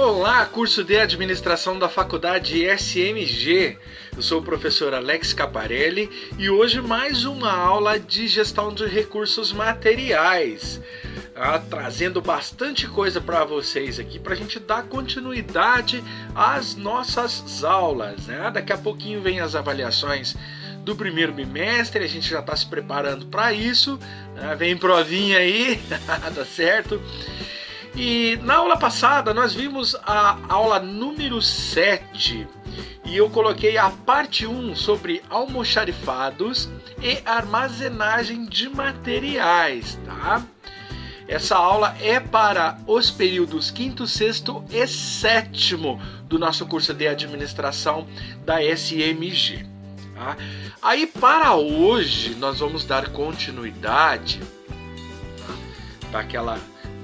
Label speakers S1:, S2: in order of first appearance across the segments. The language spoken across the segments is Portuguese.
S1: Olá, curso de administração da faculdade SMG. Eu sou o professor Alex Caparelli e hoje mais uma aula de gestão de recursos materiais. Trazendo bastante coisa para vocês aqui para a gente dar continuidade às nossas aulas, né? Daqui a pouquinho vem as avaliações do primeiro bimestre, a gente já está se preparando para isso, né? Vem provinha aí, tá certo? E na aula passada nós vimos a aula número 7 e eu coloquei a parte 1 sobre almoxarifados e armazenagem de materiais, tá? Essa aula é para os períodos 5º, 6º e 7º do nosso curso de administração da SMG. Tá? Aí para hoje nós vamos dar continuidade, tá?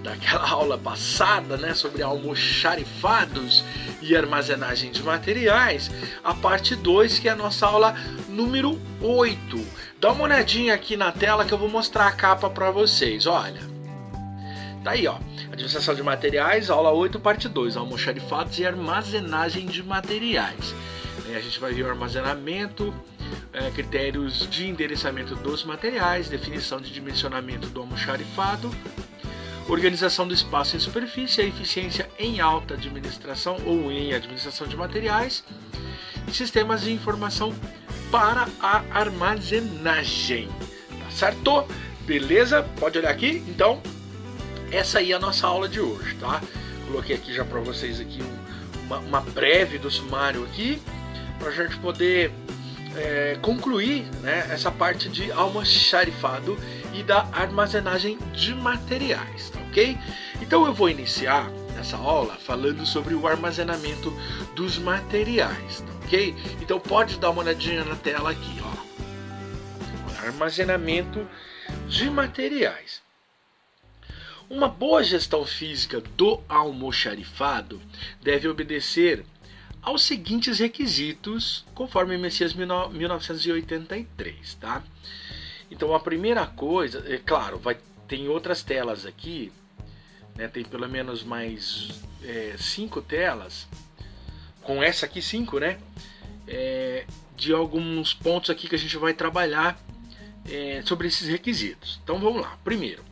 S1: daquela aula passada, né, sobre almoxarifados e armazenagem de materiais, a parte 2, que é a nossa aula número 8. Dá uma olhadinha aqui na tela que eu vou mostrar a capa para vocês, olha. Tá aí, ó, administração de materiais, aula 8, parte 2, almoxarifados e armazenagem de materiais. A gente vai ver o armazenamento, critérios de endereçamento dos materiais, definição de dimensionamento do almoxarifado, organização do espaço em superfície, a eficiência em alta administração ou em administração de materiais e sistemas de informação para a armazenagem. Tá certo? Beleza? Pode olhar aqui? Então, essa aí é a nossa aula de hoje, tá? Coloquei aqui já para vocês aqui uma breve do sumário aqui, para a gente poder concluir, né, essa parte de almoxarifado e da armazenagem de materiais, tá ok? Então eu vou iniciar essa aula falando sobre o armazenamento dos materiais, tá ok? Então pode dar uma olhadinha na tela aqui, ó. Armazenamento de materiais. Uma boa gestão física do almoxarifado deve obedecer aos seguintes requisitos, conforme Messias 1983, tá? Então a primeira coisa, é claro, tem outras telas aqui, né? Tem pelo menos mais 5 telas, com essa aqui 5, né? De alguns pontos aqui que a gente vai trabalhar sobre esses requisitos. Então vamos lá. Primeiro,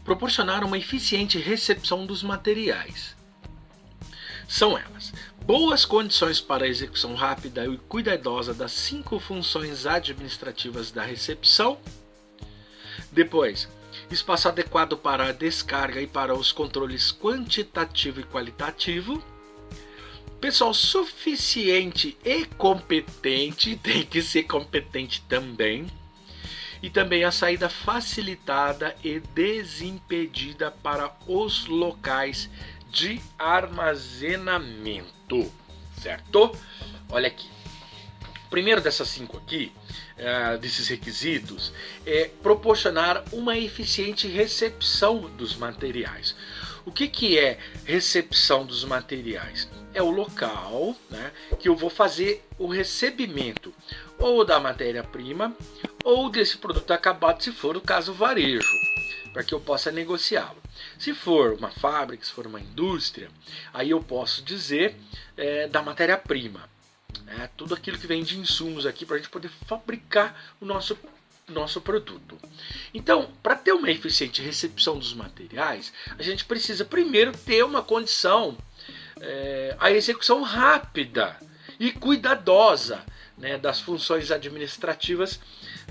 S1: proporcionar uma eficiente recepção dos materiais. São elas: boas condições para a execução rápida e cuidadosa das 5 funções administrativas da recepção. Depois, espaço adequado para a descarga e para os controles quantitativo e qualitativo. Pessoal suficiente e competente, tem que ser competente também. E também a saída facilitada e desimpedida para os locais de armazenamento, certo? Olha aqui. O primeiro dessas 5 aqui, desses requisitos, é proporcionar uma eficiente recepção dos materiais. O que é recepção dos materiais? É o local, né, que eu vou fazer o recebimento ou da matéria-prima ou desse produto acabado, se for o caso varejo, para que eu possa negociá-lo. Se for uma fábrica, se for uma indústria, aí eu posso dizer da matéria-prima, né, tudo aquilo que vem de insumos aqui para a gente poder fabricar o nosso produto. Então, para ter uma eficiente recepção dos materiais, a gente precisa primeiro ter uma condição, a execução rápida e cuidadosa, né, das funções administrativas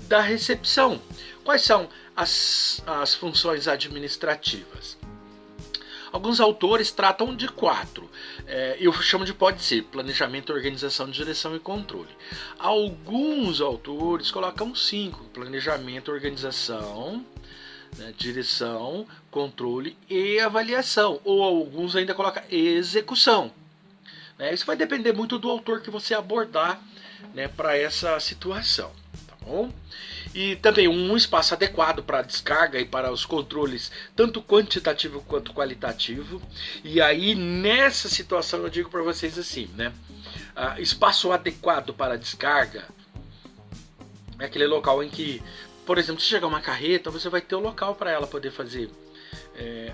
S1: da recepção. Quais são as funções administrativas? Alguns autores tratam de 4. Eu chamo de pode ser planejamento, organização, direção e controle. Alguns autores colocam 5: planejamento, organização, né, direção, controle e avaliação. Ou alguns ainda colocam execução. Isso vai depender muito do autor que você abordar, né, para essa situação, tá bom? E também um espaço adequado para a descarga e para os controles, tanto quantitativo quanto qualitativo. E aí nessa situação eu digo para vocês assim, né? Espaço adequado para a descarga é aquele local em que, por exemplo, se chegar uma carreta, você vai ter o local para ela poder fazer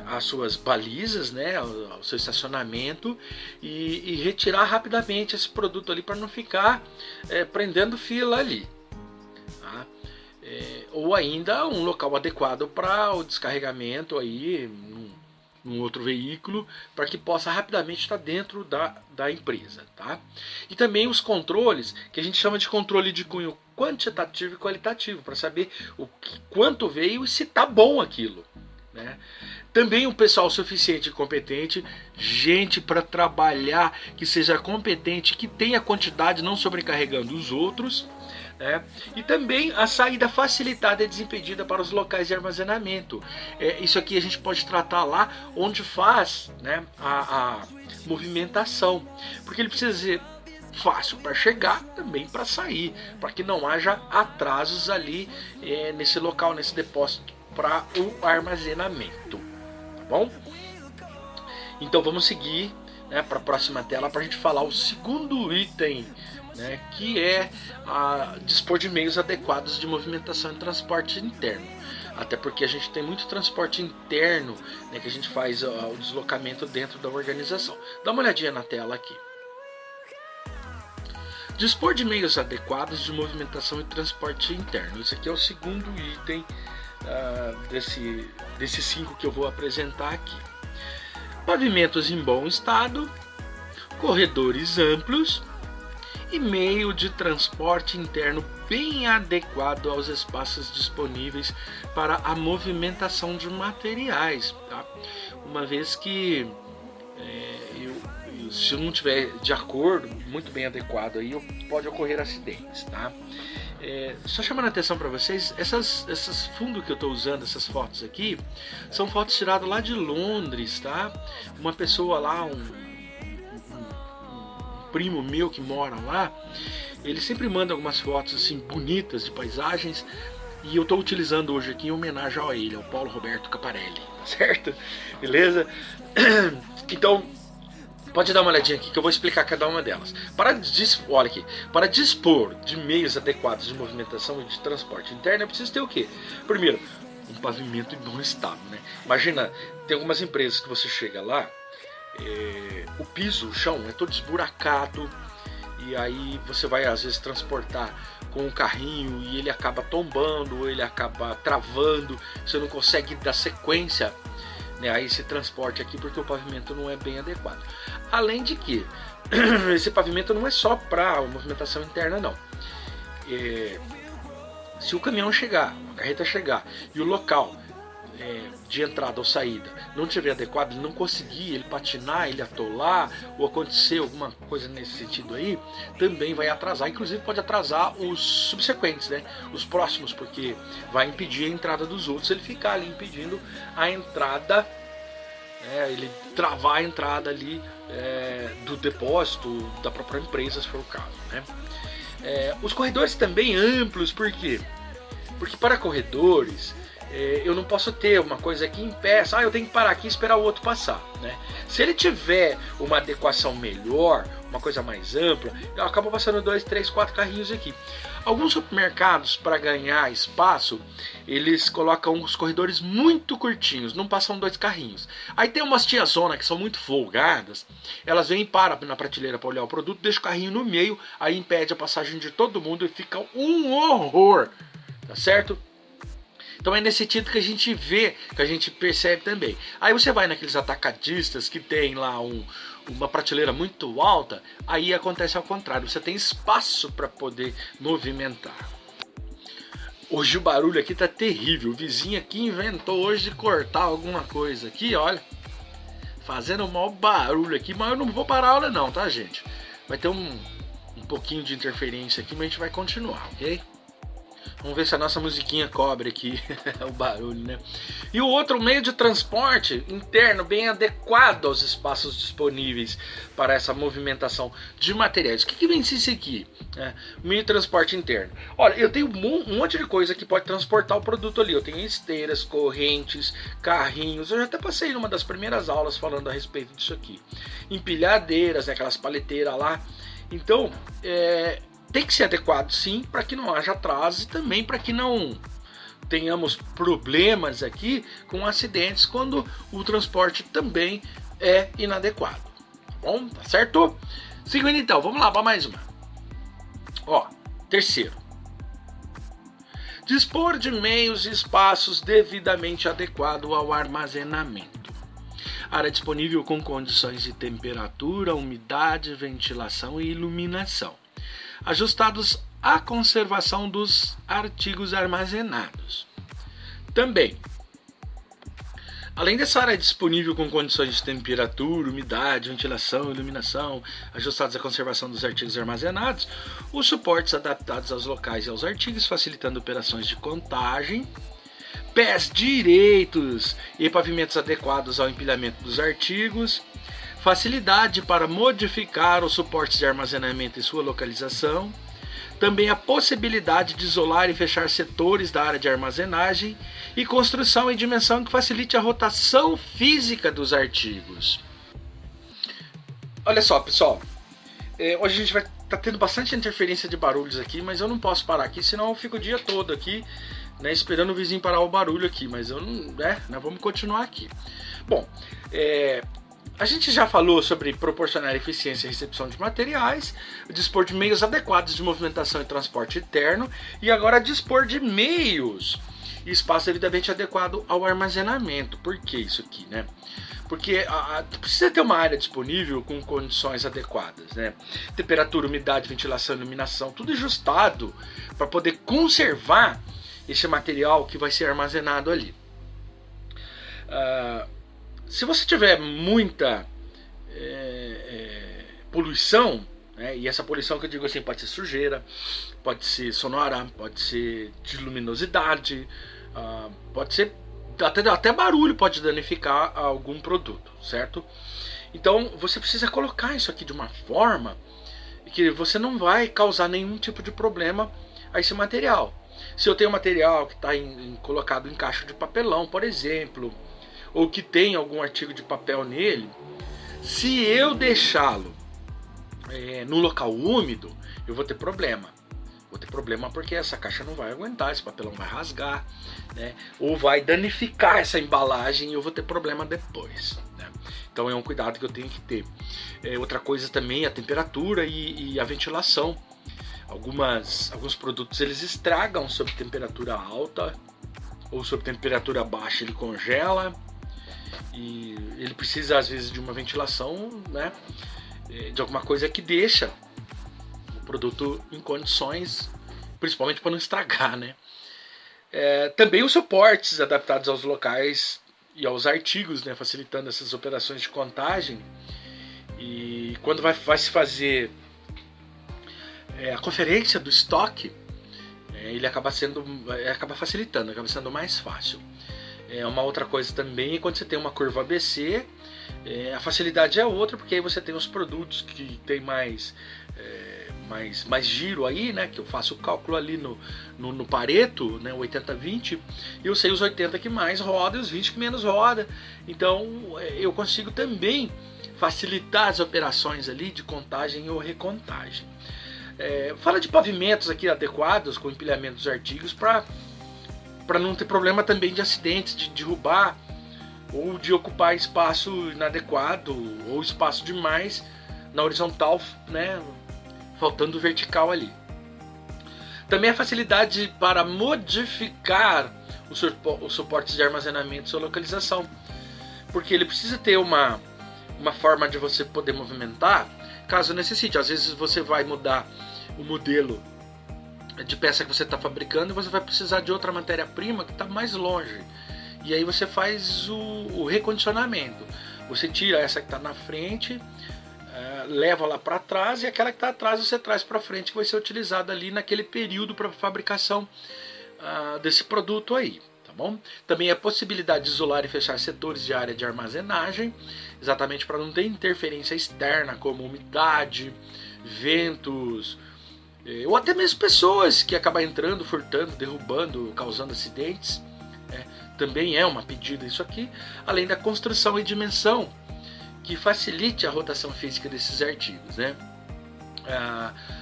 S1: as suas balizas, né, o seu estacionamento e retirar rapidamente esse produto ali para não ficar prendendo fila ali. Tá? Ou ainda um local adequado para o descarregamento aí num outro veículo, para que possa rapidamente estar dentro da empresa. Tá? E também os controles, que a gente chama de controle de cunho quantitativo e qualitativo, para saber quanto veio e se está bom aquilo. Né? Também um pessoal suficiente e competente, gente para trabalhar que seja competente, que tenha quantidade, não sobrecarregando os outros. Né? E também a saída facilitada e desimpedida para os locais de armazenamento. Isso aqui a gente pode tratar lá onde faz, né, a movimentação, porque ele precisa ser fácil para chegar, também para sair, para que não haja atrasos ali nesse local, nesse depósito para o armazenamento. Tá bom? Então vamos seguir, né, para a próxima tela para a gente falar o segundo item, né, que é dispor de meios adequados de movimentação e transporte interno. Até porque a gente tem muito transporte interno, né, que a gente faz o deslocamento dentro da organização. Dá uma olhadinha na tela aqui. Dispor de meios adequados de movimentação e transporte interno. Esse aqui é o segundo item desses 5 que eu vou apresentar aqui. Pavimentos em bom estado, corredores amplos e meio de transporte interno bem adequado aos espaços disponíveis para a movimentação de materiais. Tá? Uma vez que se eu não tiver de acordo, muito bem adequado, aí pode ocorrer acidentes. Tá? Só chamando a atenção para vocês, essas fundos que eu estou usando, essas fotos aqui, são fotos tiradas lá de Londres. Tá? Uma pessoa lá, um primo meu que mora lá, ele sempre manda algumas fotos assim bonitas de paisagens, e eu estou utilizando hoje aqui em homenagem a ele, ao Paulo Roberto Caparelli, certo? Beleza? Então pode dar uma olhadinha aqui que eu vou explicar cada uma delas. Olha aqui, para dispor de meios adequados de movimentação e de transporte interno, é preciso ter o quê? Primeiro, um pavimento em bom estado, né? Imagina, tem algumas empresas que você chega lá, o piso, o chão é todo esburacado, e aí você vai às vezes transportar com um carrinho e ele acaba tombando, ou ele acaba travando, você não consegue dar sequência, né, a esse transporte aqui porque o pavimento não é bem adequado. Além de que esse pavimento não é só para movimentação interna, não. Se o caminhão chegar, a carreta chegar e o local de entrada ou saída não estiver adequado, ele não conseguir, ele patinar, ele atolar ou acontecer alguma coisa nesse sentido aí, também vai atrasar, inclusive pode atrasar os subsequentes, né? Os próximos, porque vai impedir a entrada dos outros, ele ficar ali impedindo a entrada, ele travar a entrada ali do depósito da própria empresa, se for o caso, né? Os corredores também amplos, por quê? Porque para corredores eu não posso ter uma coisa que impeça, eu tenho que parar aqui e esperar o outro passar, né? Se ele tiver uma adequação melhor, uma coisa mais ampla, eu acabo passando 2, 3, 4 carrinhos aqui. Alguns supermercados, para ganhar espaço, eles colocam os corredores muito curtinhos, não passam 2 carrinhos. Aí tem umas tiazona que são muito folgadas, elas vêm e param na prateleira para olhar o produto, deixa o carrinho no meio, aí impede a passagem de todo mundo e fica um horror, tá certo? Então é nesse sentido que a gente vê, que a gente percebe também. Aí você vai naqueles atacadistas que tem lá uma prateleira muito alta, aí acontece ao contrário, você tem espaço para poder movimentar. Hoje o barulho aqui tá terrível, o vizinho aqui inventou hoje de cortar alguma coisa aqui, olha, fazendo um maior barulho aqui, mas eu não vou parar a aula não, tá, gente? Vai ter um pouquinho de interferência aqui, mas a gente vai continuar, ok? Vamos ver se a nossa musiquinha cobre aqui o barulho, né? E o outro meio de transporte interno bem adequado aos espaços disponíveis para essa movimentação de materiais. O que vem isso aqui? Meio de transporte interno. Olha, eu tenho um monte de coisa que pode transportar o produto ali. Eu tenho esteiras, correntes, carrinhos. Eu já até passei numa das primeiras aulas falando a respeito disso aqui. Empilhadeiras, né, aquelas paleteiras lá. Então, tem que ser adequado sim, para que não haja atraso e também para que não tenhamos problemas aqui com acidentes quando o transporte também é inadequado. Tá bom? Tá certo? Seguindo então, vamos lá para mais uma. Terceiro. Dispor de meios e espaços devidamente adequados ao armazenamento. Área disponível com condições de temperatura, umidade, ventilação e iluminação, ajustados à conservação dos artigos armazenados. Também, além dessa área disponível com condições de temperatura, umidade, ventilação, iluminação, ajustados à conservação dos artigos armazenados, os suportes adaptados aos locais e aos artigos, facilitando operações de contagem, pés direitos e pavimentos adequados ao empilhamento dos artigos, facilidade para modificar os suportes de armazenamento e sua localização, também a possibilidade de isolar e fechar setores da área de armazenagem e construção em dimensão que facilite a rotação física dos artigos. Olha só, pessoal, hoje a gente vai estar tendo bastante interferência de barulhos aqui, mas eu não posso parar aqui, senão eu fico o dia todo aqui, né, esperando o vizinho parar o barulho aqui, mas eu não, nós vamos continuar aqui. Bom, a gente já falou sobre proporcionar eficiência e recepção de materiais, dispor de meios adequados de movimentação e transporte interno, e agora dispor de meios e espaço devidamente adequado ao armazenamento. Por que isso aqui, né? Porque precisa ter uma área disponível com condições adequadas, né? Temperatura, umidade, ventilação, iluminação, tudo ajustado para poder conservar esse material que vai ser armazenado ali. Se você tiver muita poluição, né, e essa poluição que eu digo assim, pode ser sujeira, pode ser sonora, pode ser de luminosidade, pode ser até barulho, pode danificar algum produto, certo? Então você precisa colocar isso aqui de uma forma que você não vai causar nenhum tipo de problema a esse material. Se eu tenho material que está colocado em caixa de papelão, por exemplo, ou que tem algum artigo de papel nele, se eu deixá-lo no local úmido, eu vou ter problema. Vou ter problema porque essa caixa não vai aguentar, esse papelão vai rasgar, né? Ou vai danificar essa embalagem e eu vou ter problema depois, né? Então é um cuidado que eu tenho que ter. Outra coisa também é a temperatura e a ventilação. Alguns produtos eles estragam sob temperatura alta ou sob temperatura baixa, ele congela. E ele precisa às vezes de uma ventilação, né, de alguma coisa que deixa o produto em condições, principalmente para não estragar, né? Também os suportes adaptados aos locais e aos artigos, né, facilitando essas operações de contagem. E quando vai se fazer a conferência do estoque, ele acaba facilitando, acaba sendo mais fácil. Uma outra coisa também é quando você tem uma curva ABC, a facilidade é outra, porque aí você tem os produtos que tem mais giro aí, né? Que eu faço o cálculo ali no Pareto, né? 80-20, e eu sei os 80 que mais roda e os 20 que menos roda. Então eu consigo também facilitar as operações ali de contagem ou recontagem. Fala de pavimentos aqui adequados com empilhamento dos artigos para não ter problema também de acidentes, de derrubar ou de ocupar espaço inadequado ou espaço demais na horizontal, né, faltando vertical ali. Também a facilidade para modificar os suportes de armazenamento e sua localização, porque ele precisa ter uma forma de você poder movimentar caso necessite. Às vezes você vai mudar o modelo de peça que você está fabricando e você vai precisar de outra matéria-prima que está mais longe. E aí você faz o recondicionamento. Você tira essa que está na frente, leva lá para trás, e aquela que está atrás você traz para frente, que vai ser utilizada ali naquele período para fabricação desse produto aí. Tá bom? Também a possibilidade de isolar e fechar setores de área de armazenagem, exatamente para não ter interferência externa, como umidade, ventos, ou até mesmo pessoas que acabam entrando, furtando, derrubando, causando acidentes. Também é uma pedida isso aqui, além da construção e dimensão que facilite a rotação física desses artigos, né?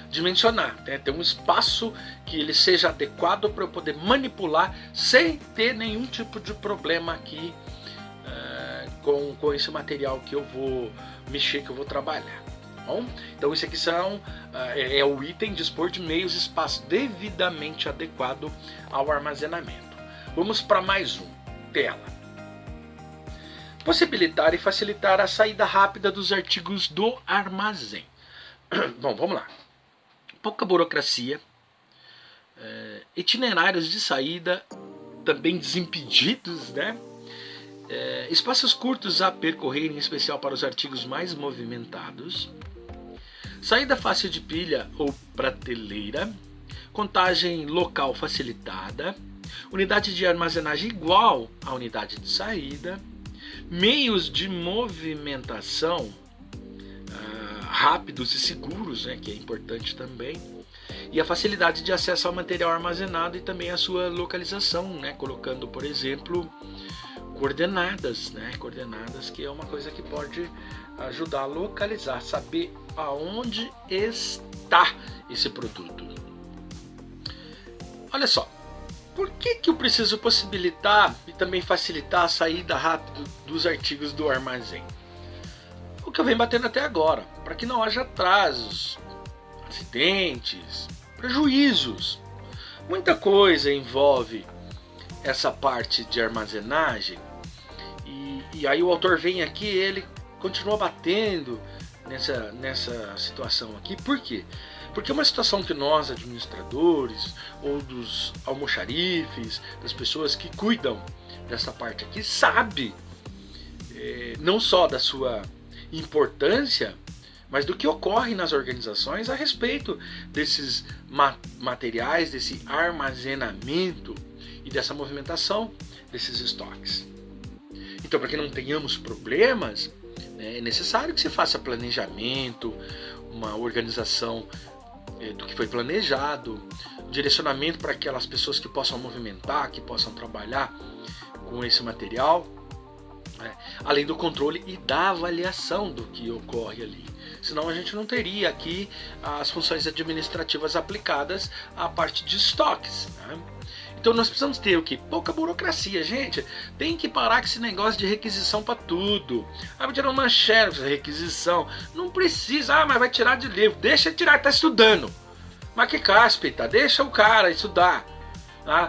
S1: dimensionar, né? Ter um espaço que ele seja adequado para eu poder manipular sem ter nenhum tipo de problema aqui com esse material que eu vou mexer, que eu vou trabalhar. Bom, então isso aqui é o item dispor de meios e espaço devidamente adequado ao armazenamento. Vamos para mais um, tela. Possibilitar e facilitar a saída rápida dos artigos do armazém. Bom, vamos lá. Pouca burocracia, itinerários de saída também desimpedidos, né? Espaços curtos a percorrer, em especial para os artigos mais movimentados. Saída fácil de pilha ou prateleira. Contagem local facilitada. Unidade de armazenagem igual à unidade de saída. Meios de movimentação rápidos e seguros, né, que é importante também. E a facilidade de acesso ao material armazenado e também a sua localização, né, colocando, por exemplo, coordenadas, né, coordenadas, que é uma coisa que pode ajudar a localizar, saber aonde está esse produto. Olha só, por que eu preciso possibilitar e também facilitar a saída rápida dos artigos do armazém? O que eu venho batendo até agora, para que não haja atrasos, acidentes, prejuízos. Muita coisa envolve essa parte de armazenagem e aí o autor vem aqui, ele continua batendo nessa situação aqui. Por quê? Porque é uma situação que nós, administradores, ou dos almoxarifes, das pessoas que cuidam dessa parte aqui, sabe não só da sua importância, mas do que ocorre nas organizações a respeito desses materiais, desse armazenamento e dessa movimentação desses estoques. Então, para que não tenhamos problemas, é necessário que se faça planejamento, uma organização do que foi planejado, direcionamento para aquelas pessoas que possam movimentar, que possam trabalhar com esse material, além do controle e da avaliação do que ocorre ali. Senão a gente não teria aqui as funções administrativas aplicadas à parte de estoques, né? Então nós precisamos ter o quê? Pouca burocracia, gente. Tem que parar com esse negócio de requisição para tudo. Vai tirar uma xerox, requisição. Não precisa, mas vai tirar de livro. Deixa tirar, tá estudando. Mas que cáspita, deixa o cara estudar. Tá?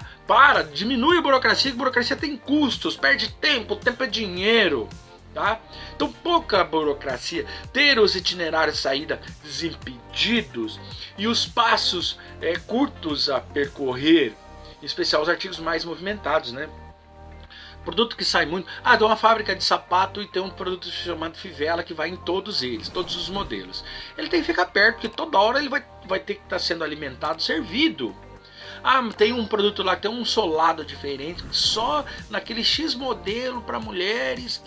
S1: Diminui a burocracia, que a burocracia tem custos, perde tempo, tempo é dinheiro. Tá? Então pouca burocracia, ter os itinerários de saída desimpedidos e os passos curtos a percorrer, em especial os artigos mais movimentados, né? Produto que sai muito. Tem uma fábrica de sapato e tem um produto chamado Fivela que vai em todos eles, todos os modelos. Ele tem que ficar perto, porque toda hora ele vai ter que estar sendo alimentado, servido. Tem um produto lá que tem um solado diferente, só naquele X modelo para mulheres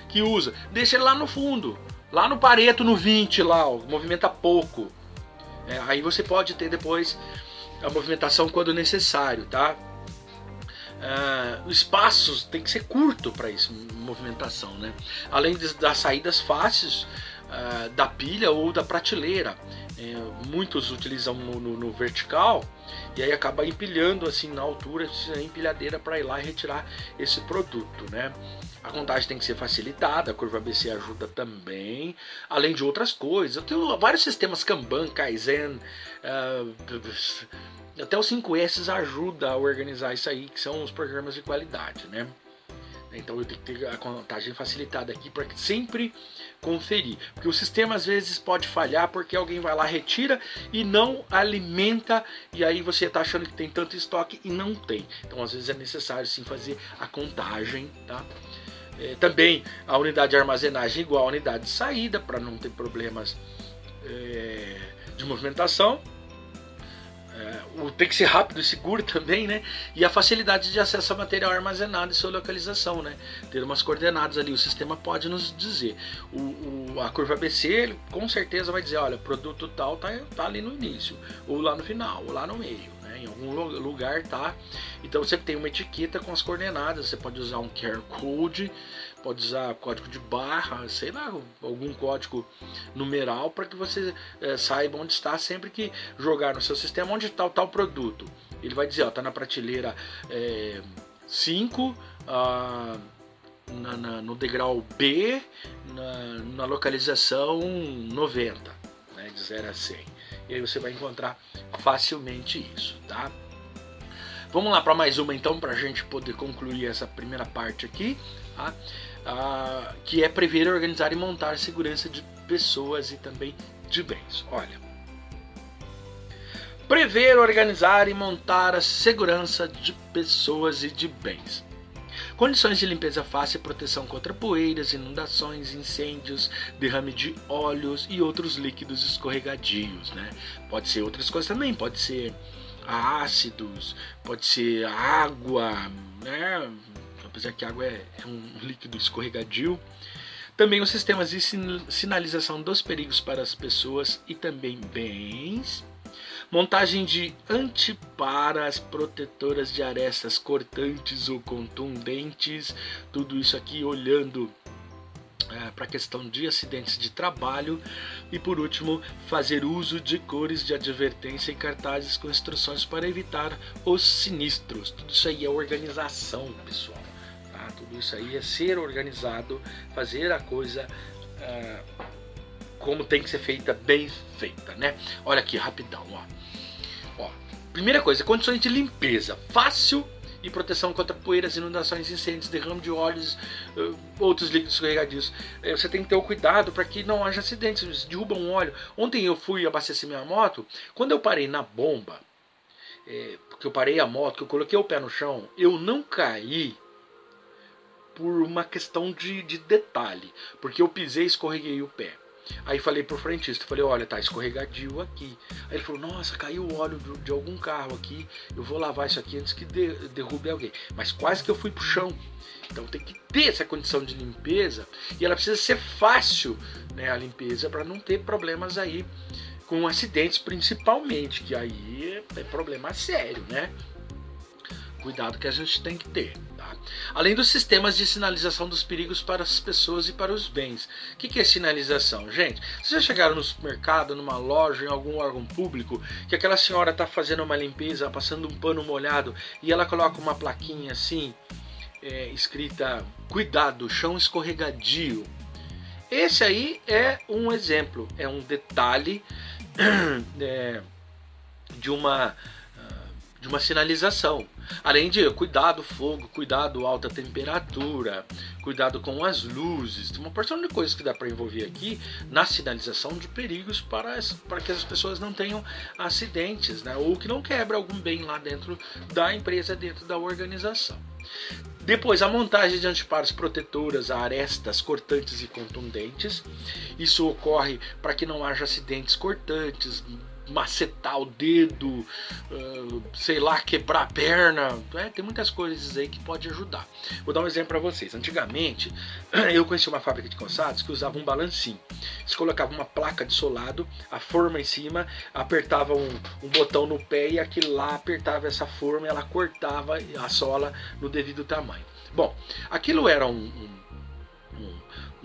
S1: que usa. Deixa ele lá no fundo, lá no Pareto, no 20, lá, ó, movimenta pouco. Aí você pode ter depois a movimentação quando necessário, tá? Os espaços tem que ser curto para isso, movimentação, né? Além das saídas fáceis da pilha ou da prateleira. Muitos utilizam no vertical e aí acaba empilhando assim na altura, a empilhadeira para ir lá e retirar esse produto, né? A contagem tem que ser facilitada, a curva ABC ajuda também, além de outras coisas. Eu tenho vários sistemas Kanban, Kaizen, até os 5S ajuda a organizar isso aí, que são os programas de qualidade, né? Então eu tenho que ter a contagem facilitada aqui para sempre conferir, porque o sistema às vezes pode falhar porque alguém vai lá, retira e não alimenta, e aí você está achando que tem tanto estoque e não tem. Então às vezes é necessário sim fazer a contagem, tá? Também a unidade de armazenagem igual à unidade de saída, para não ter problemas de movimentação. Tem que ser rápido e seguro também, né? E a facilidade de acesso ao material armazenado e sua localização, né? Ter umas coordenadas ali, o sistema pode nos dizer. A curva ABC, ele com certeza vai dizer, olha, produto tal tá ali no início, ou lá no final, ou lá no meio, né? Em algum lugar tá. Então você tem uma etiqueta com as coordenadas, você pode usar um QR Code pode usar código de barra, sei lá, algum código numeral para que você saiba onde está sempre que jogar no seu sistema onde está o tal produto. Ele vai dizer, está na prateleira 5, no degrau B, na localização 90, né, de 0 a 100. E aí você vai encontrar facilmente isso, tá? Vamos lá para mais uma então, para a gente poder concluir essa primeira parte aqui, tá? Que é prever, organizar e montar segurança de pessoas e também de bens. Olha, prever, organizar e montar a segurança de pessoas e de bens. Condições de limpeza fácil e proteção contra poeiras, inundações, incêndios, derrame de óleos e outros líquidos escorregadios, né? Pode ser outras coisas também, pode ser ácidos, pode ser água, né? Apesar que água é um líquido escorregadio. Também os sistemas de sinalização dos perigos para as pessoas e também bens. Montagem de antiparas protetoras de arestas cortantes ou contundentes. Tudo isso aqui olhando para a questão de acidentes de trabalho. E por último, fazer uso de cores de advertência e cartazes com instruções para evitar os sinistros. Tudo isso aí é organização, pessoal. Tá? Tudo isso aí é ser organizado, fazer a coisa como tem que ser feita, bem feita, né? Olha aqui, rapidão, ó. Primeira coisa, condições de limpeza fácil e proteção contra poeiras, inundações, incêndios, derrame de óleos, outros líquidos escorregadios. Você tem que ter o cuidado para que não haja acidentes, derruba um óleo. Ontem eu fui abastecer minha moto, quando eu parei na bomba, porque eu parei a moto, que eu coloquei o pé no chão, eu não caí por uma questão de detalhe, porque eu pisei e escorreguei o pé. Aí falei pro frentista, falei, olha, tá escorregadio aqui. Aí ele falou, nossa, caiu o óleo de algum carro aqui, eu vou lavar isso aqui antes que derrube alguém. Mas quase que eu fui pro chão. Então tem que ter essa condição de limpeza e ela precisa ser fácil, né, a limpeza, para não ter problemas aí com acidentes principalmente, que aí é problema sério, né? Cuidado que a gente tem que ter. Tá? Além dos sistemas de sinalização dos perigos para as pessoas e para os bens. O que é sinalização? Gente, vocês já chegaram no supermercado, numa loja, em algum órgão público, que aquela senhora está fazendo uma limpeza, passando um pano molhado, e ela coloca uma plaquinha assim, escrita, cuidado, chão escorregadio. Esse aí é um exemplo, é um detalhe de uma sinalização. Além de cuidado fogo, cuidado alta temperatura, cuidado com as luzes, tem uma porção de coisas que dá para envolver aqui na sinalização de perigos para que as pessoas não tenham acidentes, né? Ou que não quebre algum bem lá dentro da empresa, dentro da organização. Depois, a montagem de antiparos protetoras a arestas cortantes e contundentes. Isso ocorre para que não haja acidentes cortantes, macetar o dedo, sei lá, quebrar a perna, tem muitas coisas aí que pode ajudar. Vou dar um exemplo para vocês. Antigamente, eu conheci uma fábrica de calçados que usava um balancinho. Eles colocavam uma placa de solado, a forma em cima, apertava um botão no pé e aquilo lá apertava essa forma e ela cortava a sola no devido tamanho. Bom, aquilo era um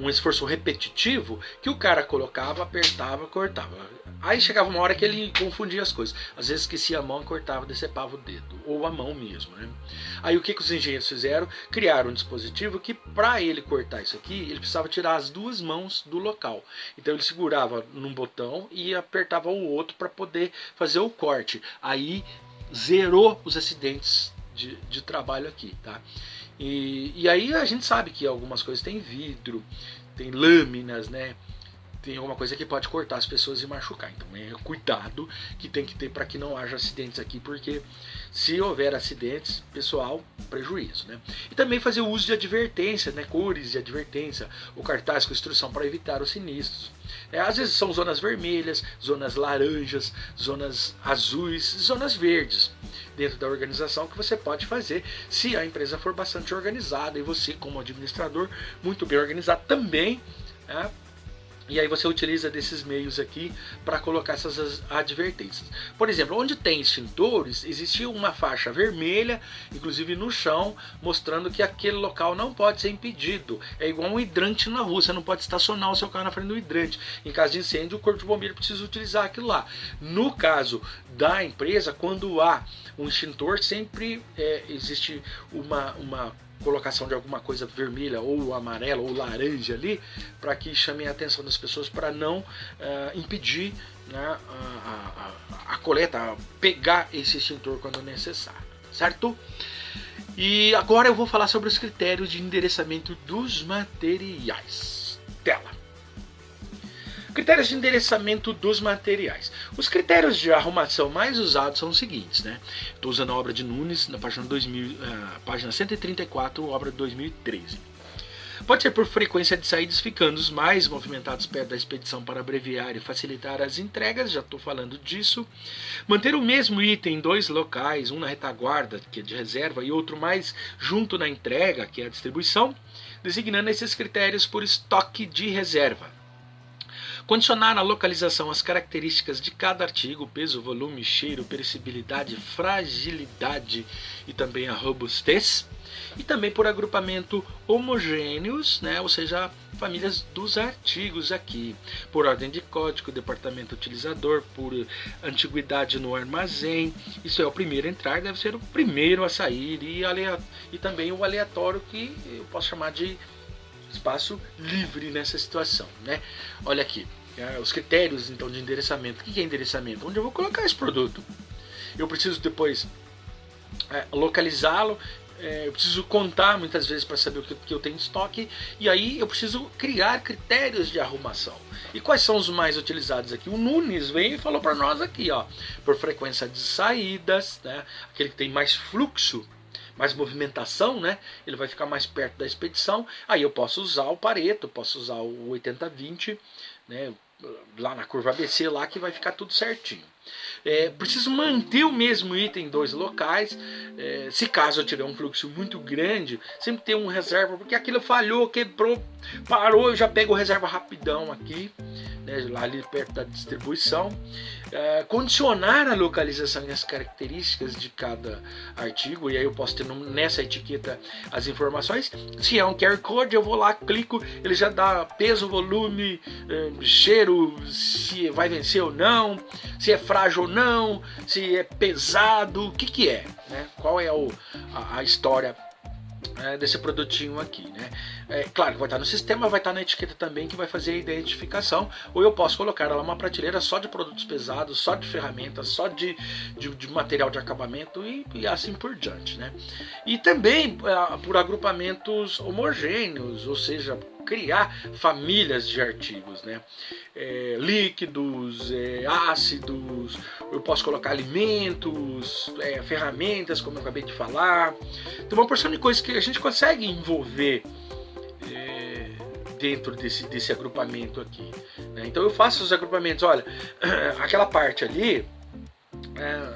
S1: esforço repetitivo que o cara colocava, apertava, cortava. Aí chegava uma hora que ele confundia as coisas. Às vezes esquecia a mão e cortava, decepava o dedo. Ou a mão mesmo, né? Aí o que os engenheiros fizeram? Criaram um dispositivo que para ele cortar isso aqui, ele precisava tirar as duas mãos do local. Então ele segurava num botão e apertava o outro para poder fazer o corte. Aí zerou os acidentes de trabalho aqui, tá? E aí a gente sabe que algumas coisas tem vidro, tem lâminas, né? Tem alguma coisa que pode cortar as pessoas e machucar. Então é cuidado que tem que ter para que não haja acidentes aqui, porque se houver acidentes, pessoal, prejuízo, né? E também fazer o uso de advertência, né? Cores de advertência, ou cartaz com instrução para evitar os sinistros. Às vezes são zonas vermelhas, zonas laranjas, zonas azuis, zonas verdes dentro da organização que você pode fazer se a empresa for bastante organizada e você, como administrador, muito bem organizado também, né? E aí você utiliza desses meios aqui para colocar essas advertências. Por exemplo, onde tem extintores, existe uma faixa vermelha, inclusive no chão, mostrando que aquele local não pode ser impedido. É igual um hidrante na rua, você não pode estacionar o seu carro na frente do hidrante. Em caso de incêndio, o corpo de bombeiro precisa utilizar aquilo lá. No caso da empresa, quando há um extintor, sempre existe uma colocação de alguma coisa vermelha ou amarela ou laranja ali, para que chamem a atenção das pessoas para não impedir, né, a coleta, pegar esse extintor quando necessário, certo? E agora eu vou falar sobre os critérios de endereçamento dos materiais. Tela. Critérios de endereçamento dos materiais. Os critérios de arrumação mais usados são os seguintes, né? Estou usando a obra de Nunes, na página 134, obra de 2013. Pode ser por frequência de saídas, ficando os mais movimentados perto da expedição para abreviar e facilitar as entregas, já estou falando disso. Manter o mesmo item em 2 locais, um na retaguarda, que é de reserva, e outro mais junto na entrega, que é a distribuição, designando esses critérios por estoque de reserva. Condicionar a localização às características de cada artigo, peso, volume, cheiro, perecibilidade, fragilidade e também a robustez. E também por agrupamento homogêneos, né? Ou seja, famílias dos artigos aqui. Por ordem de código, departamento utilizador, por antiguidade no armazém. Isso é o primeiro a entrar, deve ser o primeiro a sair. E também o aleatório, que eu posso chamar de espaço livre nessa situação, né? Olha aqui, os critérios então de endereçamento. O que é endereçamento? Onde eu vou colocar esse produto? Eu preciso depois localizá-lo, eu preciso contar muitas vezes para saber o que eu tenho em estoque, e aí eu preciso criar critérios de arrumação. E quais são os mais utilizados aqui? O Nunes veio e falou para nós aqui, ó, por frequência de saídas, né? Aquele que tem mais fluxo, mais movimentação, né? Ele vai ficar mais perto da expedição. Aí eu posso usar o Pareto, posso usar o 80-20, né? Lá na curva ABC, lá que vai ficar tudo certinho. Preciso manter o mesmo item em 2 locais. Se caso eu tiver um fluxo muito grande, sempre ter um reserva, porque aquilo falhou, quebrou, parou, eu já pego o reserva rapidão aqui, né, lá ali perto da distribuição. Condicionar a localização e as características de cada artigo, e aí eu posso ter nessa etiqueta as informações. Se é um QR Code, eu vou lá, clico, ele já dá peso, volume, cheiro, se vai vencer ou não, se é frágil ou não, se é pesado, o que é, né? Qual é a história desse produtinho aqui, né? Claro que vai estar no sistema, vai estar na etiqueta também, que vai fazer a identificação, ou eu posso colocar ela numa prateleira só de produtos pesados, só de ferramentas, só de material de acabamento e assim por diante, né? E também por agrupamentos homogêneos, ou seja, criar famílias de artigos, né? Líquidos, ácidos, eu posso colocar alimentos, ferramentas, como eu acabei de falar. Tem uma porção de coisas que a gente consegue envolver dentro desse agrupamento aqui, né? Então eu faço os agrupamentos, olha, aquela parte ali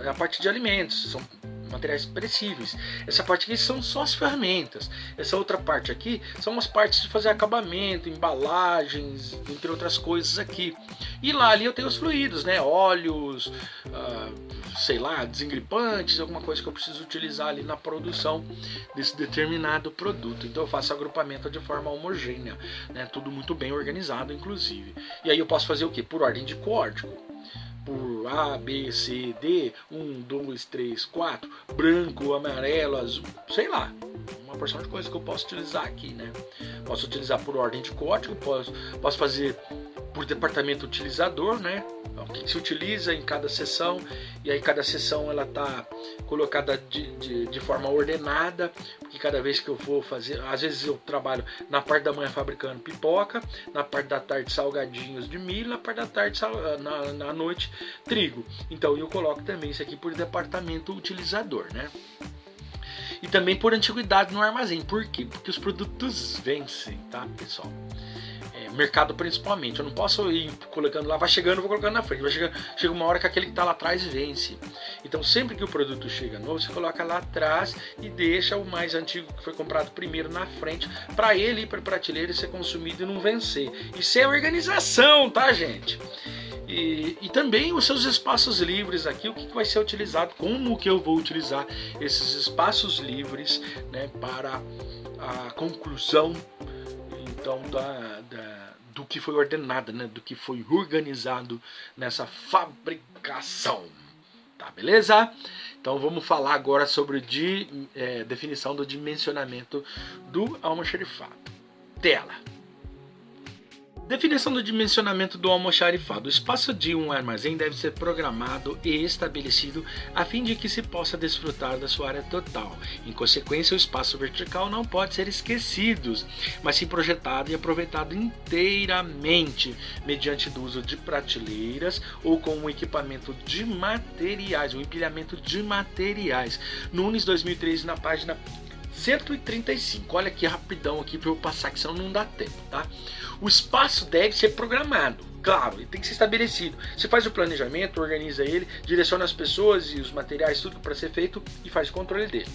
S1: é a parte de alimentos, são materiais perecíveis. Essa parte aqui são só as ferramentas. Essa outra parte aqui são as partes de fazer acabamento, embalagens, entre outras coisas aqui. E lá ali eu tenho os fluidos, né? Óleos, sei lá, desengripantes, alguma coisa que eu preciso utilizar ali na produção desse determinado produto. Então eu faço agrupamento de forma homogênea, né? Tudo muito bem organizado, inclusive. E aí eu posso fazer o quê? Por ordem de código. Por A, B, C, D, 1, 2, 3, 4, branco, amarelo, azul, sei lá, uma porção de coisas que eu posso utilizar aqui, né? Posso utilizar por ordem de código, posso fazer por departamento utilizador, né? O que se utiliza em cada seção, e aí cada seção ela tá colocada de forma ordenada, porque cada vez que eu vou fazer, às vezes eu trabalho na parte da manhã fabricando pipoca, na parte da tarde salgadinhos de milho, na parte da tarde na noite trigo. Então eu coloco também isso aqui por departamento utilizador, né? E também por antiguidade no armazém. Por quê? Porque os produtos vencem, tá, pessoal? mercado principalmente. Eu não posso ir colocando lá, vai chegando, vou colocando na frente. Chega uma hora que aquele que está lá atrás vence. Então sempre que o produto chega novo, você coloca lá atrás e deixa o mais antigo que foi comprado primeiro na frente, para ele ir para a prateleira e ser consumido e não vencer. Isso é organização, tá, gente? E também os seus espaços livres aqui, o que vai ser utilizado, como que eu vou utilizar esses espaços livres, né, para a conclusão então do que foi ordenado, né, do que foi organizado nessa fabricação, tá, beleza? Então vamos falar agora sobre definição do dimensionamento do almoxarifado. Tela. Definição do dimensionamento do almoxarifado. O espaço de um armazém deve ser programado e estabelecido a fim de que se possa desfrutar da sua área total. Em consequência, o espaço vertical não pode ser esquecido, mas sim projetado e aproveitado inteiramente, mediante o uso de prateleiras ou com um equipamento de materiais, um empilhamento de materiais. Nunes 2013, na página 135. Olha aqui rapidão aqui para eu passar, que senão não dá tempo, tá? O espaço deve ser programado, claro, ele tem que ser estabelecido. Você faz o planejamento, organiza ele, direciona as pessoas e os materiais, tudo para ser feito e faz o controle dele.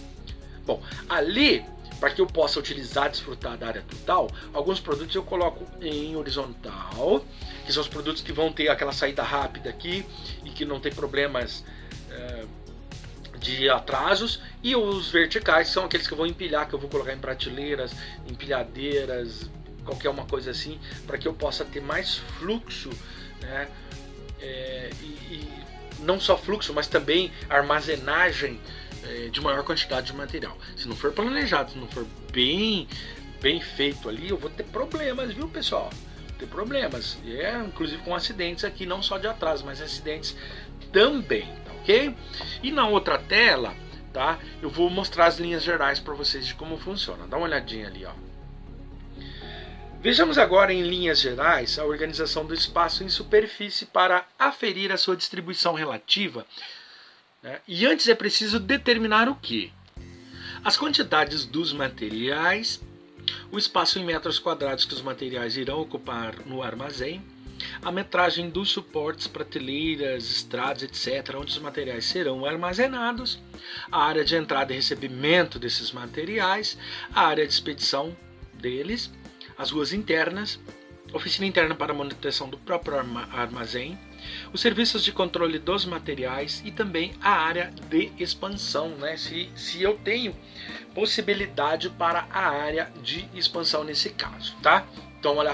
S1: Bom, ali, para que eu possa utilizar, desfrutar da área total, alguns produtos eu coloco em horizontal, que são os produtos que vão ter aquela saída rápida aqui e que não tem problemas de atrasos, e os verticais são aqueles que eu vou empilhar, que eu vou colocar em prateleiras, empilhadeiras, qualquer uma coisa assim, para que eu possa ter mais fluxo, né? E não só fluxo, mas também armazenagem de maior quantidade de material. Se não for planejado, se não for bem feito ali, eu vou ter problemas, viu, pessoal? Vou ter problemas, inclusive com acidentes aqui, não só de atraso, mas acidentes também, tá ok? E na outra tela, tá, eu vou mostrar as linhas gerais para vocês de como funciona. Dá uma olhadinha ali, ó. Vejamos agora em linhas gerais a organização do espaço em superfície para aferir a sua distribuição relativa, né? E antes é preciso determinar o que? As quantidades dos materiais, o espaço em metros quadrados que os materiais irão ocupar no armazém, a metragem dos suportes, prateleiras, estrados, etc., onde os materiais serão armazenados, a área de entrada e recebimento desses materiais, a área de expedição deles, as ruas internas, oficina interna para manutenção do próprio armazém, os serviços de controle dos materiais e também a área de expansão, né? Se eu tenho possibilidade para a área de expansão nesse caso, tá? Então olha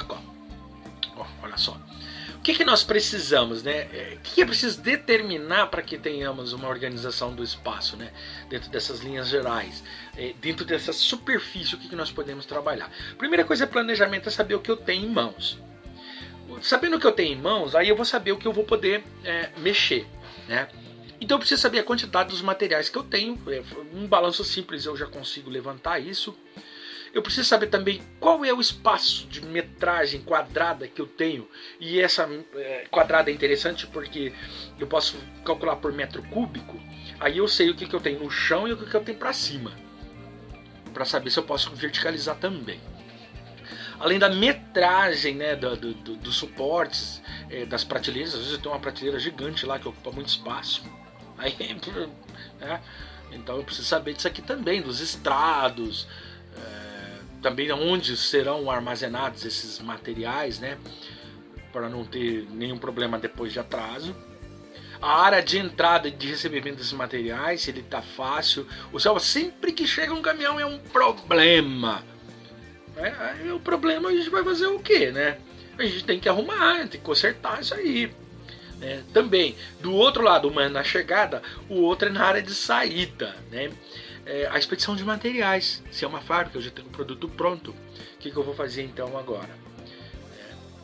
S1: só. O que nós precisamos, né? O que é preciso determinar para que tenhamos uma organização do espaço, né? Dentro dessas linhas gerais, dentro dessa superfície, o que nós podemos trabalhar? Primeira coisa é planejamento, é saber o que eu tenho em mãos. Sabendo o que eu tenho em mãos, aí eu vou saber o que eu vou poder mexer, né? Então eu preciso saber a quantidade dos materiais que eu tenho. Um balanço simples eu já consigo levantar isso. Eu preciso saber também qual é o espaço de metragem quadrada que eu tenho. E essa quadrada é interessante porque eu posso calcular por metro cúbico. Aí eu sei o que eu tenho no chão e o que eu tenho para cima, para saber se eu posso verticalizar também. Além da metragem, né, dos suportes, das prateleiras. Às vezes eu tenho uma prateleira gigante lá que ocupa muito espaço. Aí, né, então eu preciso saber disso aqui também, dos estrados, também onde serão armazenados esses materiais, né, para não ter nenhum problema depois de atraso. A área de entrada e de recebimento desses materiais, se ele está fácil. Ou seja, sempre que chega um caminhão é um problema. Aí o problema a gente vai fazer o quê, né? A gente tem que arrumar, tem que consertar isso aí. Também, do outro lado, uma é na chegada, o outro é na área de saída, né? A expedição de materiais. Se é uma fábrica, eu já tenho o produto pronto. O que eu vou fazer então agora?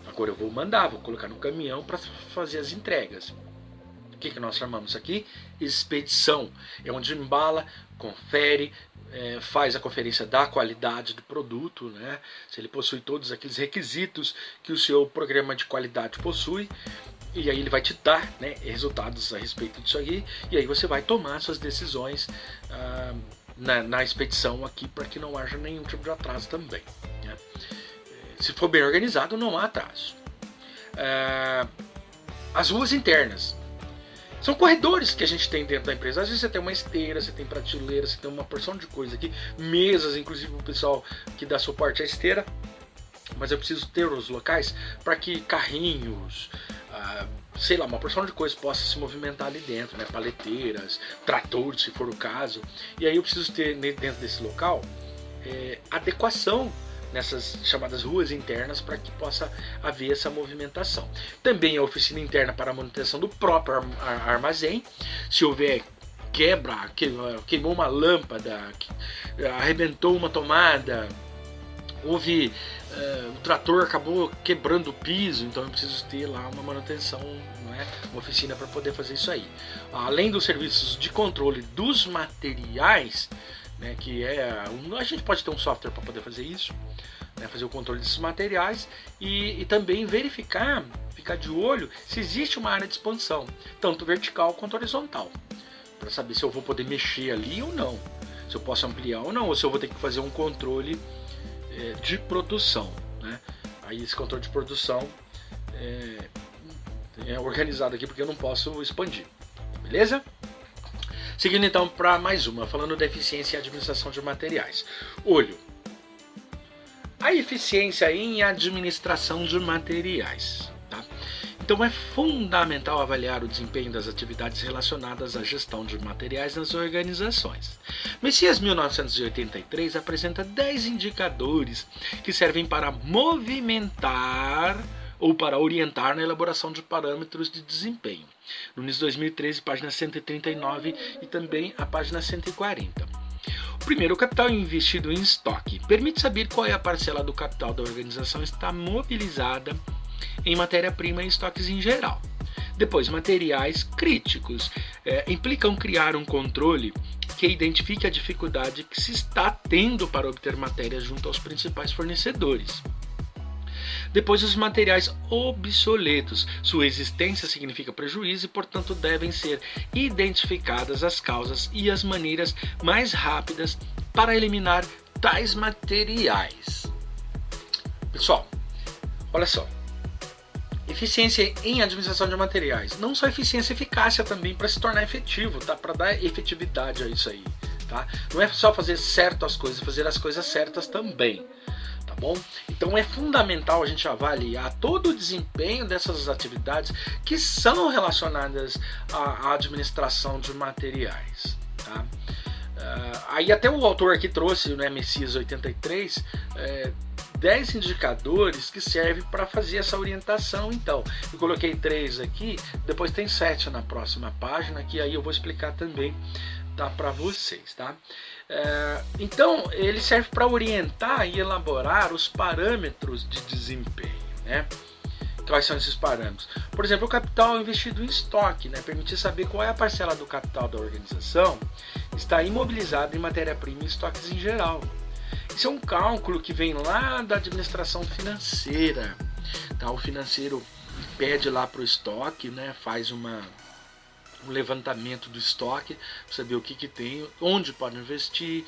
S1: Agora eu vou mandar, vou colocar no caminhão para fazer as entregas. O que nós chamamos aqui? Expedição. É onde embala, confere, faz a conferência da qualidade do produto, né? Se ele possui todos aqueles requisitos que o seu programa de qualidade possui. E aí ele vai te dar, né, resultados a respeito disso aí. E aí você vai tomar suas decisões na expedição aqui para que não haja nenhum tipo de atraso também, né? Se for bem organizado, não há atraso. As ruas internas. São corredores que a gente tem dentro da empresa. Às vezes você tem uma esteira, você tem prateleira, você tem uma porção de coisa aqui. Mesas, inclusive o pessoal que dá suporte à esteira. Mas eu preciso ter os locais para que carrinhos, sei lá, uma porção de coisas possa se movimentar ali dentro, né? Paleteiras, tratores, se for o caso. E aí eu preciso ter dentro desse local adequação nessas chamadas ruas internas para que possa haver essa movimentação. Também a oficina interna para a manutenção do próprio armazém. Se houver quebra, queimou uma lâmpada, arrebentou uma tomada, houve o trator acabou quebrando o piso, então eu preciso ter lá uma manutenção, uma oficina para poder fazer isso aí. Além dos serviços de controle dos materiais, né, que a gente pode ter um software para poder fazer isso, né, fazer o controle desses materiais e também verificar, ficar de olho se existe uma área de expansão, tanto vertical quanto horizontal, para saber se eu vou poder mexer ali ou não, se eu posso ampliar ou não, ou se eu vou ter que fazer um controle de produção, né? Aí esse controle de produção é organizado aqui porque eu não posso expandir, beleza? Seguindo então para mais uma, falando da eficiência e administração de materiais. Olho, a eficiência em administração de materiais, tá? Então é fundamental avaliar o desempenho das atividades relacionadas à gestão de materiais nas organizações. Messias 1983 apresenta 10 indicadores que servem para movimentar ou para orientar na elaboração de parâmetros de desempenho. Nunes 2013, página 139 e também a página 140. O primeiro, o capital investido em estoque. Permite saber qual é a parcela do capital da organização está mobilizada em matéria-prima e estoques em geral. Depois, materiais críticos. Implicam criar um controle que identifique a dificuldade que se está tendo para obter matéria junto aos principais fornecedores. Depois, os materiais obsoletos. Sua existência significa prejuízo e, portanto, devem ser identificadas as causas e as maneiras mais rápidas para eliminar tais materiais. Pessoal, olha só. Eficiência em administração de materiais. Não só eficiência, eficácia também para se tornar efetivo, tá? Para dar efetividade a isso aí, tá? Não é só fazer certo as coisas, fazer as coisas certas também. Tá bom? Então é fundamental a gente avaliar todo o desempenho dessas atividades que são relacionadas à administração de materiais. Tá? Aí até o autor aqui trouxe, né, Messias 83, 10 indicadores que servem para fazer essa orientação. Então, eu coloquei 3 aqui, depois tem 7 na próxima página, que aí eu vou explicar também, tá, para vocês, tá? Então, ele serve para orientar e elaborar os parâmetros de desempenho, né? Quais são esses parâmetros? Por exemplo, o capital investido em estoque, né? Permitir saber qual é a parcela do capital da organização está imobilizado em matéria-prima e estoques em geral. Isso é um cálculo que vem lá da administração financeira, tá? O financeiro pede lá para o estoque, né? Faz um levantamento do estoque, para saber o que tem, onde pode investir,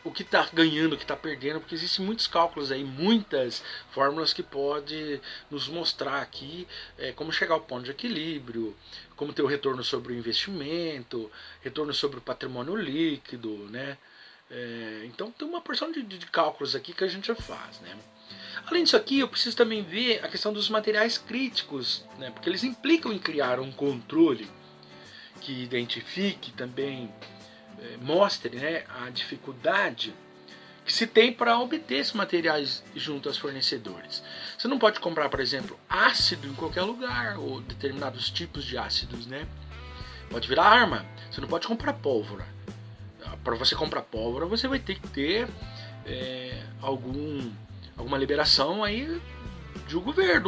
S1: o que está ganhando, o que está perdendo, porque existem muitos cálculos aí, muitas fórmulas que podem nos mostrar aqui como chegar ao ponto de equilíbrio, como ter o retorno sobre o investimento, retorno sobre o patrimônio líquido, né? Então tem uma porção de cálculos aqui que a gente faz, né? Além disso aqui, eu preciso também ver a questão dos materiais críticos, né? Porque eles implicam em criar um controle que identifique também, mostre, né, a dificuldade que se tem para obter esses materiais junto aos fornecedores. Você não pode comprar, por exemplo, ácido em qualquer lugar, ou determinados tipos de ácidos, né? Pode virar arma. Você não pode comprar pólvora. Para você comprar pólvora, você vai ter que ter alguma liberação aí do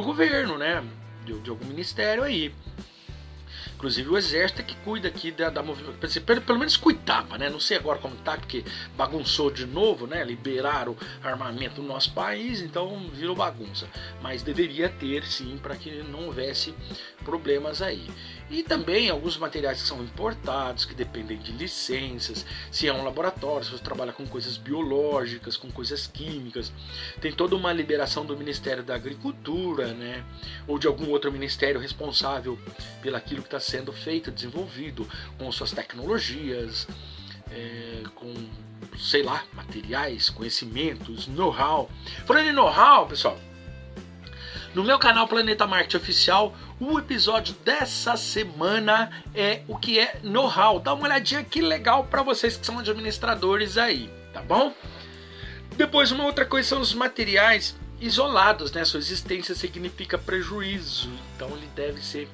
S1: governo, né? De algum ministério aí. Inclusive o exército é que cuida aqui da movimentação. Pelo menos cuidava, né? Não sei agora como tá, porque bagunçou de novo, né? Liberaram armamento no nosso país, então virou bagunça. Mas deveria ter sim, para que não houvesse problemas aí. E também alguns materiais que são importados, que dependem de licenças, se é um laboratório, se você trabalha com coisas biológicas, com coisas químicas, tem toda uma liberação do Ministério da Agricultura, né? Ou de algum outro ministério responsável pelaquilo que está sendo feito, desenvolvido, com suas tecnologias, com, sei lá, materiais, conhecimentos, know-how. Falando em know-how, pessoal, no meu canal Planeta Marketing Oficial, o episódio dessa semana é o que é know-how. Dá uma olhadinha, que legal para vocês que são administradores aí, tá bom? Depois, uma outra coisa são os materiais isolados, né? Sua existência significa prejuízo, então ele deve ser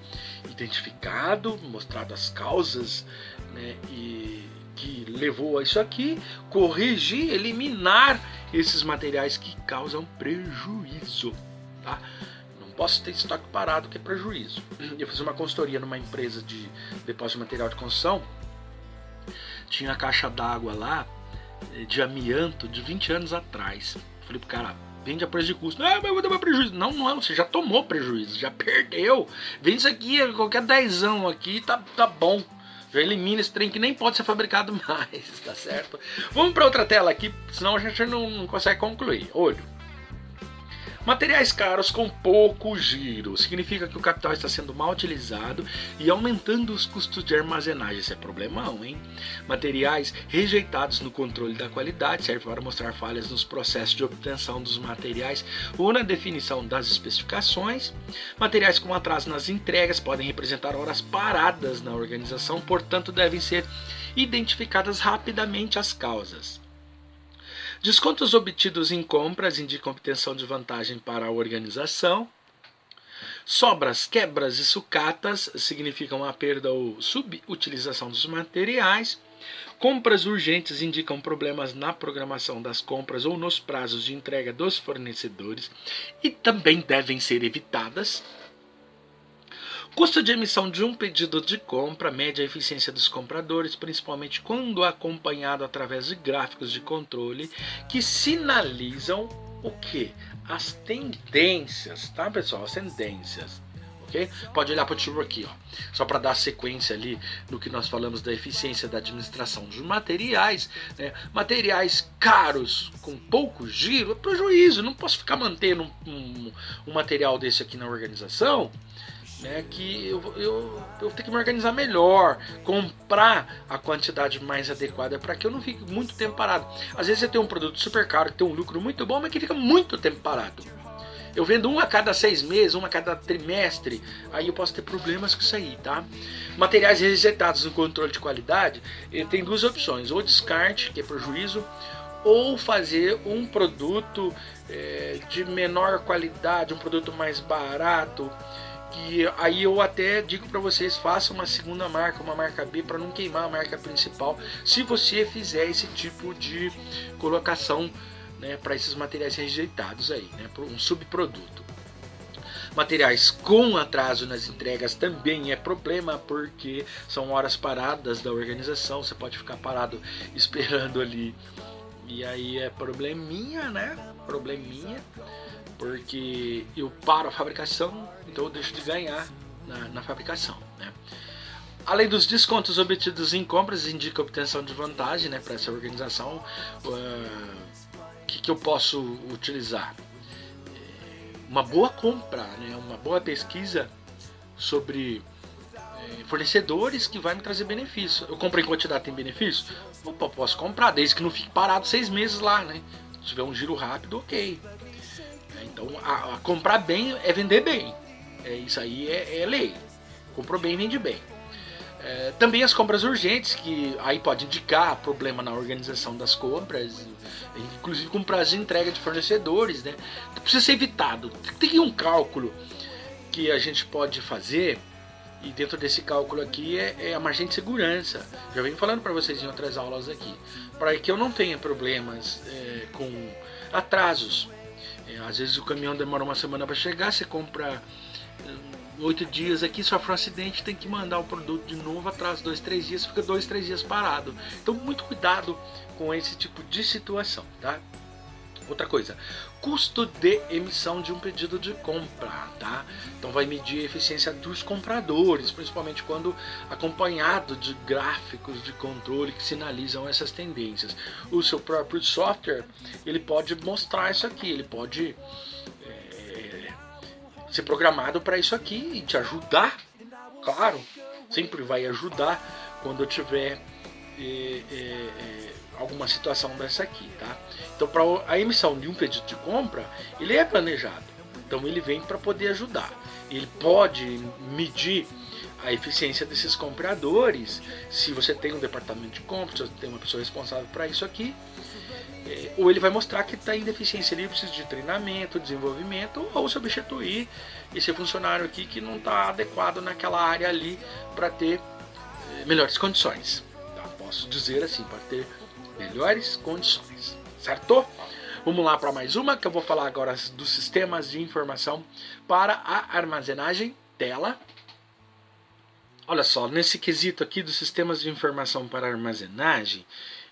S1: identificado, mostrado as causas, né? E que levou a isso aqui, corrigir, eliminar esses materiais que causam prejuízo, tá? Não posso ter estoque parado, que é prejuízo. Eu fiz uma consultoria numa empresa de depósito de material de construção, tinha a caixa d'água lá de amianto de 20 anos atrás. Falei pro cara, vende a preço de custo. Não, mas eu vou dar prejuízo. Não, você já tomou prejuízo, já perdeu. Vende isso aqui, qualquer dezão aqui, tá bom. Já elimina esse trem que nem pode ser fabricado mais, tá certo? Vamos para outra tela aqui, senão a gente não consegue concluir. Olho. Materiais caros com pouco giro. Significa que o capital está sendo mal utilizado e aumentando os custos de armazenagem. Isso é problemão, hein? Materiais rejeitados no controle da qualidade. Serve para mostrar falhas nos processos de obtenção dos materiais ou na definição das especificações. Materiais com atraso nas entregas podem representar horas paradas na organização, portanto devem ser identificadas rapidamente as causas. Descontos obtidos em compras indicam obtenção de vantagem para a organização. Sobras, quebras e sucatas significam a perda ou subutilização dos materiais. Compras urgentes indicam problemas na programação das compras ou nos prazos de entrega dos fornecedores e também devem ser evitadas. Custo de emissão de um pedido de compra mede a eficiência dos compradores, principalmente quando acompanhado através de gráficos de controle que sinalizam o quê? As tendências, tá, pessoal? As tendências. Okay? Pode olhar para o tio aqui, ó, só para dar sequência ali no que nós falamos da eficiência da administração dos materiais, né? Materiais caros com pouco giro é prejuízo. Não posso ficar mantendo um material desse aqui na organização, né, que eu tenho que me organizar melhor, comprar a quantidade mais adequada para que eu não fique muito tempo parado. Às vezes você tem um produto super caro que tem um lucro muito bom, mas que fica muito tempo parado. Eu vendo um a cada 6 meses, um a cada trimestre, aí eu posso ter problemas com isso aí, tá? Materiais rejeitados no controle de qualidade, ele tem duas opções: ou descarte, que é prejuízo, ou fazer um produto de menor qualidade, um produto mais barato. Que aí eu até digo para vocês, façam uma segunda marca, uma marca B, para não queimar a marca principal, se você fizer esse tipo de colocação, né, para esses materiais rejeitados aí, né, para um subproduto. Materiais com atraso nas entregas também é problema, porque são horas paradas da organização, você pode ficar parado esperando ali, e aí é probleminha, né? Probleminha, porque eu paro a fabricação, então eu deixo de ganhar na fabricação, né? Além dos descontos obtidos em compras, indica a obtenção de vantagem, né, para essa organização. Que eu posso utilizar? Uma boa compra, né, uma boa pesquisa sobre fornecedores que vai me trazer benefício. Eu compro em quantidade, tem benefício? Opa, posso comprar, desde que não fique parado 6 meses lá, né? Se tiver um giro rápido, ok. Então, a comprar bem é vender bem. Isso aí é lei. Comprou bem, vende bem. Também as compras urgentes, que aí pode indicar problema na organização das compras, inclusive com prazo de entrega de fornecedores, né? Então, precisa ser evitado. Tem um cálculo que a gente pode fazer, e dentro desse cálculo aqui é a margem de segurança. Já venho falando para vocês em outras aulas aqui, para que eu não tenha problemas com atrasos. Às vezes o caminhão demora uma semana para chegar, você compra 8 dias aqui, sofre um acidente, tem que mandar o produto de novo, atrás 2, 3 dias, fica 2, 3 dias parado. Então muito cuidado com esse tipo de situação, tá? Outra coisa, custo de emissão de um pedido de compra, tá? Então vai medir a eficiência dos compradores, principalmente quando acompanhado de gráficos de controle que sinalizam essas tendências. O seu próprio software, ele pode mostrar isso aqui, ele pode ser programado para isso aqui e te ajudar, claro, sempre vai ajudar quando eu tiver alguma situação dessa aqui, tá? Então, para a emissão de um pedido de compra, ele é planejado. Então, ele vem para poder ajudar. Ele pode medir a eficiência desses compradores, se você tem um departamento de compras, se você tem uma pessoa responsável para isso aqui, ou ele vai mostrar que está em deficiência ali, precisa de treinamento, desenvolvimento, ou substituir esse funcionário aqui que não está adequado naquela área ali para ter melhores condições. Tá? Posso dizer assim, para ter melhores condições, certo? Vamos lá para mais uma, que eu vou falar agora dos sistemas de informação para a armazenagem tela. Olha só, nesse quesito aqui dos sistemas de informação para armazenagem,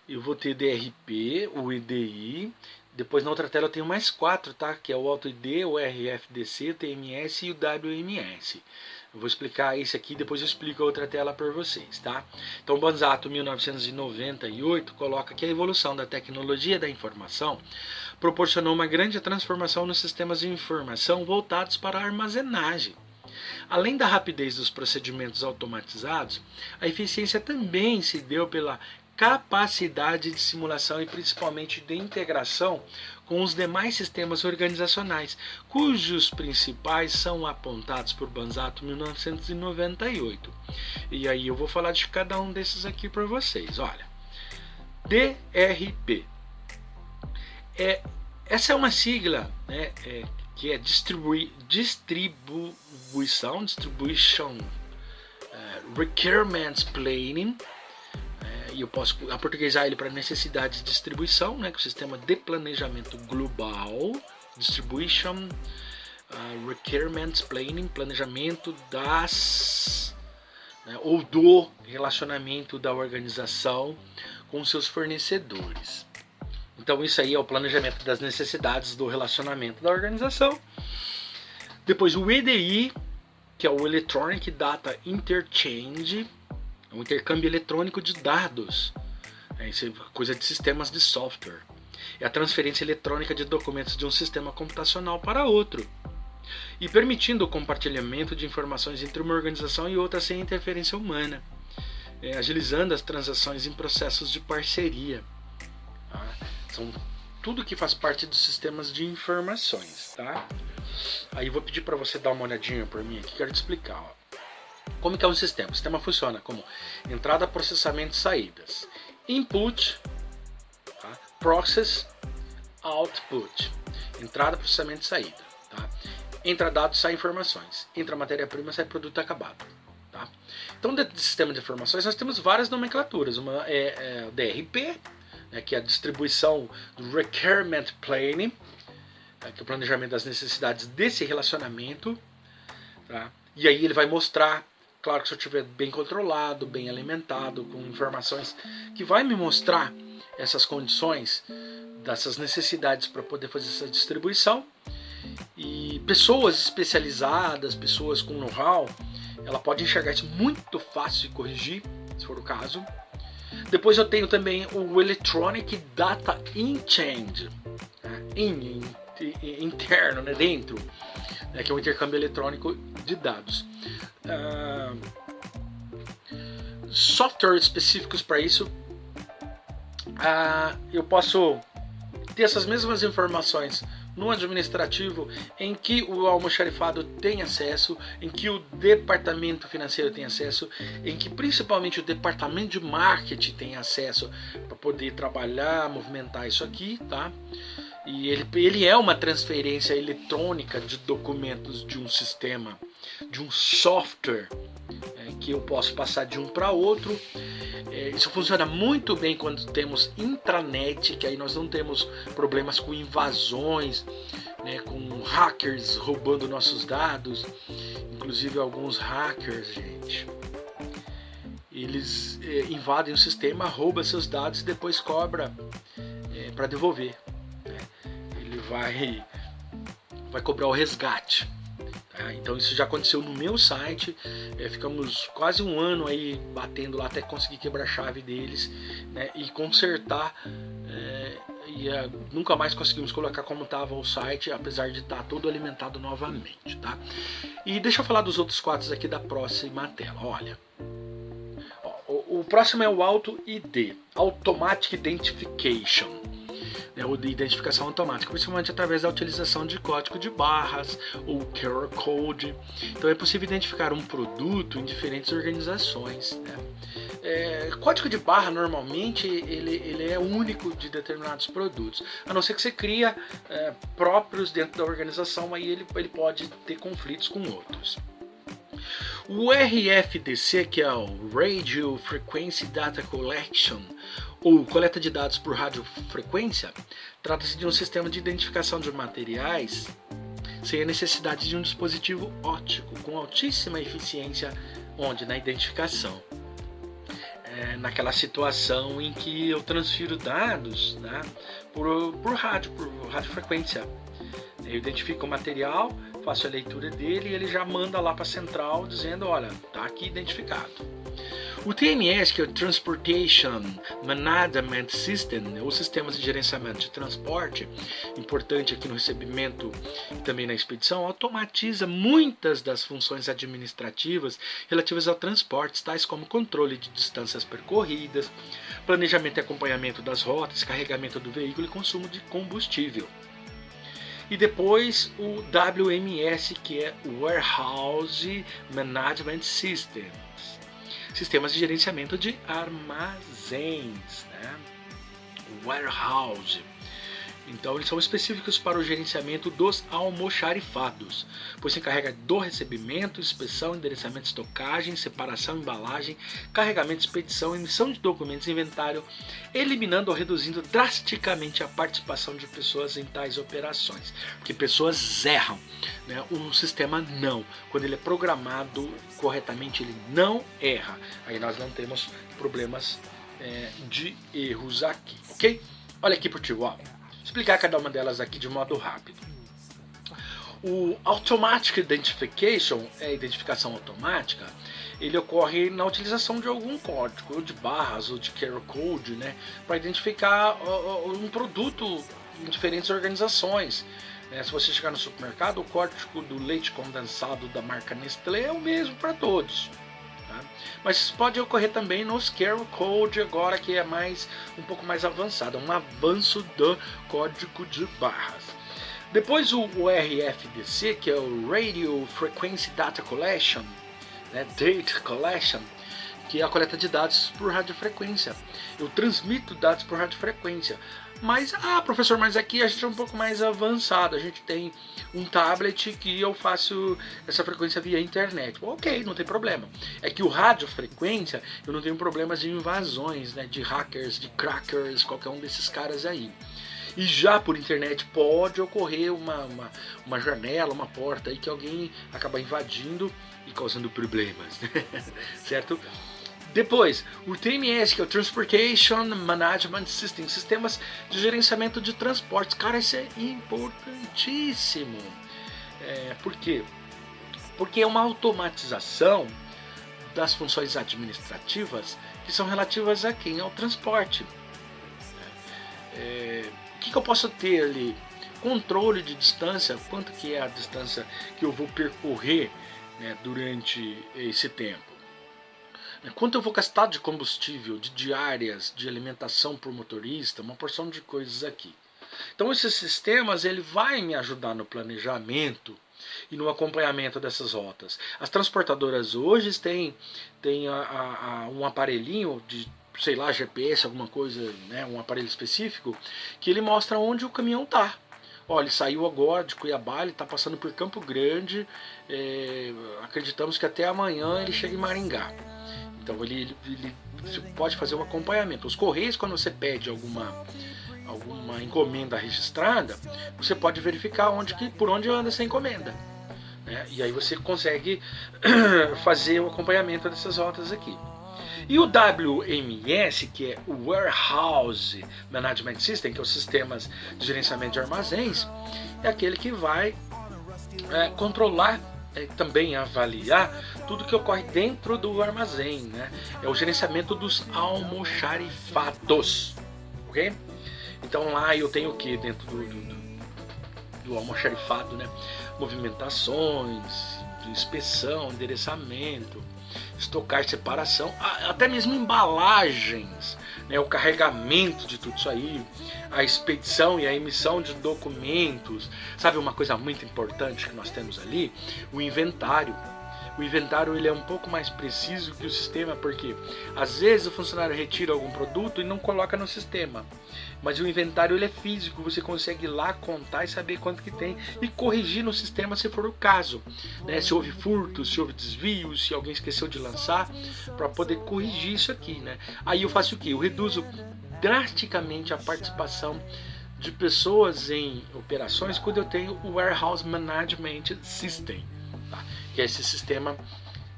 S1: eu vou ter DRP, o IDI, depois na outra tela eu tenho mais 4, tá? Que é o AutoID, o RFDC, o TMS e o WMS. Eu vou explicar esse aqui, depois eu explico a outra tela para vocês, tá? Então, o Banzato 1998 coloca que a evolução da tecnologia da informação proporcionou uma grande transformação nos sistemas de informação voltados para a armazenagem. Além da rapidez dos procedimentos automatizados, a eficiência também se deu pela capacidade de simulação e principalmente de integração com os demais sistemas organizacionais, cujos principais são apontados por Banzato 1998. E aí eu vou falar de cada um desses aqui para vocês. Olha, DRP. Essa é uma sigla, né, que é Distribution Requirements Planning. E eu posso aportuguesar ele para necessidade de distribuição, né, que é o sistema de planejamento global, Distribution Requirements Planning, planejamento das, né, ou do relacionamento da organização com seus fornecedores. Então isso aí é o planejamento das necessidades do relacionamento da organização. Depois o EDI, que é o Electronic Data Interchange, o intercâmbio eletrônico de dados, isso é coisa de sistemas de software. É a transferência eletrônica de documentos de um sistema computacional para outro, e permitindo o compartilhamento de informações entre uma organização e outra sem interferência humana, agilizando as transações em processos de parceria. Tá? São tudo que faz parte dos sistemas de informações. Tá? Aí eu vou pedir para você dar uma olhadinha por mim aqui, quero te explicar. Ó. Como que é um sistema? O sistema funciona como entrada, processamento e saídas. Input, tá? Process, output. Entrada, processamento e saída. Tá? Entra dados, sai informações. Entra matéria-prima, sai produto acabado. Tá? Então, dentro do sistema de informações, nós temos várias nomenclaturas. Uma é o DRP, né, que é a distribuição do Requirement Planning, tá? Que é o planejamento das necessidades desse relacionamento. Tá? E aí ele vai mostrar, claro que se eu estiver bem controlado, bem alimentado, com informações que vai me mostrar essas condições, dessas necessidades para poder fazer essa distribuição. E pessoas especializadas, pessoas com know-how, ela pode enxergar isso muito fácil e corrigir, se for o caso. Depois eu tenho também o Electronic Data Interchange, interno, né, dentro, né, que é o intercâmbio eletrônico de dados. Softwares específicos para isso, eu posso ter essas mesmas informações no administrativo, em que o almoxarifado tem acesso, em que o departamento financeiro tem acesso, em que principalmente o departamento de marketing tem acesso para poder trabalhar, movimentar isso aqui, tá? E ele é uma transferência eletrônica de documentos de um sistema, de um software, que eu posso passar de um para outro. Isso funciona muito bem quando temos intranet, que aí nós não temos problemas com invasões, né, com hackers roubando nossos dados. Inclusive alguns hackers, gente, eles invadem o sistema, roubam seus dados e depois cobra para devolver. vai cobrar o resgate. Então isso já aconteceu no meu site, ficamos quase um ano aí batendo lá até conseguir quebrar a chave deles, né, e consertar, nunca mais conseguimos colocar como estava o site, apesar de estar todo alimentado novamente, tá? E deixa eu falar dos outros quadros aqui da próxima tela. Olha, o próximo é o Auto ID, Automatic Identification. O de identificação automática, principalmente através da utilização de código de barras ou QR Code. Então é possível identificar um produto em diferentes organizações, né? Código de barra normalmente ele é único de determinados produtos, a não ser que você cria próprios dentro da organização, aí ele pode ter conflitos com outros. O RFDC, que é o Radio Frequency Data Collection, ou coleta de dados por radiofrequência, trata-se de um sistema de identificação de materiais sem a necessidade de um dispositivo óptico, com altíssima eficiência, onde? Na identificação. Naquela situação em que eu transfiro dados, né, por radiofrequência. Eu identifico o material, faço a leitura dele e ele já manda lá para a central dizendo, olha, está aqui identificado. O TMS, que é o Transportation Management System, ou Sistemas de Gerenciamento de Transporte, importante aqui no recebimento e também na expedição, automatiza muitas das funções administrativas relativas ao transporte, tais como controle de distâncias percorridas, planejamento e acompanhamento das rotas, carregamento do veículo e consumo de combustível. E depois o WMS, que é Warehouse Management Systems, sistemas de gerenciamento de armazéns, né? Warehouse. Então eles são específicos para o gerenciamento dos almoxarifados, pois se encarrega do recebimento, inspeção, endereçamento, estocagem, separação, embalagem, carregamento, expedição, emissão de documentos, inventário, eliminando ou reduzindo drasticamente a participação de pessoas em tais operações, porque pessoas erram, né? O sistema não, quando ele é programado corretamente ele não erra, aí nós não temos problemas de erros aqui, ok? Olha aqui por ti, ó. Explicar cada uma delas aqui de modo rápido. O Automatic Identification, identificação automática, ele ocorre na utilização de algum código, ou de barras, ou de QR Code, né, para identificar um produto em diferentes organizações. Se você chegar no supermercado, o código do leite condensado da marca Nestlé é o mesmo para todos. Mas pode ocorrer também nos QR Code agora, que é um pouco mais avançado, um avanço do código de barras. Depois o RFDC, que é o Radio Frequency Data Collection, né, Data Collection, que é a coleta de dados por radiofrequência. Eu transmito dados por radiofrequência. Mas, professor, mas aqui a gente é um pouco mais avançado. A gente tem um tablet que eu faço essa frequência via internet. Ok, não tem problema. É que o radiofrequência, eu não tenho problemas de invasões, né, de hackers, de crackers, qualquer um desses caras aí. E já por internet pode ocorrer uma janela, uma porta aí que alguém acaba invadindo e causando problemas, certo? Depois, o TMS, que é o Transportation Management System, sistemas de gerenciamento de transportes. Cara, isso é importantíssimo. Por quê? Porque é uma automatização das funções administrativas que são relativas a quem? Ao transporte. O que eu posso ter ali? Controle de distância, quanto que é a distância que eu vou percorrer, né, durante esse tempo. Quanto eu vou gastar de combustível, de diárias, de alimentação por motorista, uma porção de coisas aqui. Então esses sistemas ele vai me ajudar no planejamento e no acompanhamento dessas rotas. As transportadoras hoje têm um aparelhinho de, sei lá, GPS, alguma coisa, né, um aparelho específico, que ele mostra onde o caminhão está. Olha, ele saiu agora de Cuiabá, ele está passando por Campo Grande, acreditamos que até amanhã ele chega em Maringá. Então ele pode fazer um acompanhamento. Os Correios, quando você pede alguma encomenda registrada, você pode verificar por onde anda essa encomenda, né? E aí você consegue fazer o acompanhamento dessas rotas aqui. E o WMS, que é o Warehouse Management System, que é os sistemas de gerenciamento de armazéns, é aquele que vai controlar, também avaliar tudo que ocorre dentro do armazém, né? É o gerenciamento dos almoxarifados, ok? Então lá eu tenho o que dentro do almoxarifado, né? Movimentações, inspeção, endereçamento, estocar, separação, até mesmo embalagens, né? O carregamento de tudo isso aí, a expedição e a emissão de documentos. Sabe uma coisa muito importante que nós temos ali? O inventário. O inventário ele é um pouco mais preciso que o sistema, porque às vezes o funcionário retira algum produto e não coloca no sistema. Mas o inventário ele é físico, você consegue ir lá contar e saber quanto que tem e corrigir no sistema se for o caso, né? Se houve furtos, se houve desvios, se alguém esqueceu de lançar, para poder corrigir isso aqui, né? Aí eu faço o quê? Eu reduzo drasticamente a participação de pessoas em operações quando eu tenho o Warehouse Management System, tá? Que é esse sistema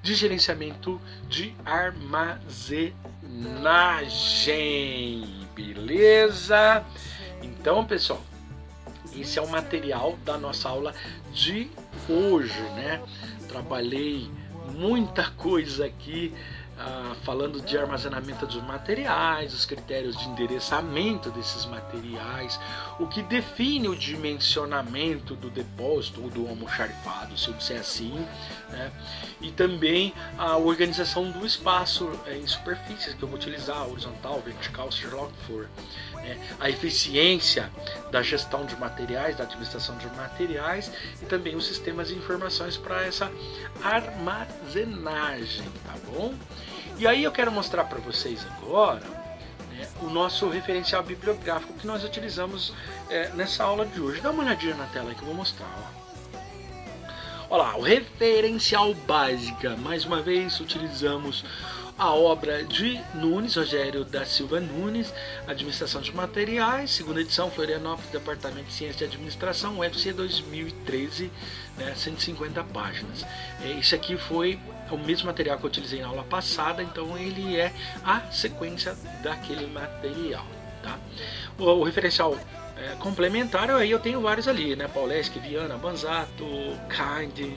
S1: de gerenciamento de armazenagem. Beleza? Então, pessoal, esse é o material da nossa aula de hoje, né? Trabalhei muita coisa aqui, falando de armazenamento dos materiais, os critérios de endereçamento desses materiais, o que define o dimensionamento do depósito ou do almoxarifado, se eu disser assim, né? E também a organização do espaço em superfícies que eu vou utilizar, horizontal, vertical, seja lá o que for, né? A eficiência da gestão de materiais, da administração de materiais e também os sistemas de informações para essa armazenagem, tá bom? E aí eu quero mostrar para vocês agora, né, o nosso referencial bibliográfico que nós utilizamos nessa aula de hoje. Dá uma olhadinha na tela que eu vou mostrar. Olha lá, o referencial básica. Mais uma vez utilizamos a obra de Nunes, Rogério da Silva Nunes, Administração de Materiais, segunda edição, Florianópolis, Departamento de Ciência de Administração, UFC 2013, né, 150 páginas. Isso aqui foi o mesmo material que eu utilizei na aula passada, então ele é a sequência daquele material, tá? O referencial complementar, aí eu tenho vários ali, né? Pauleschi, Viana, Banzato, Kind,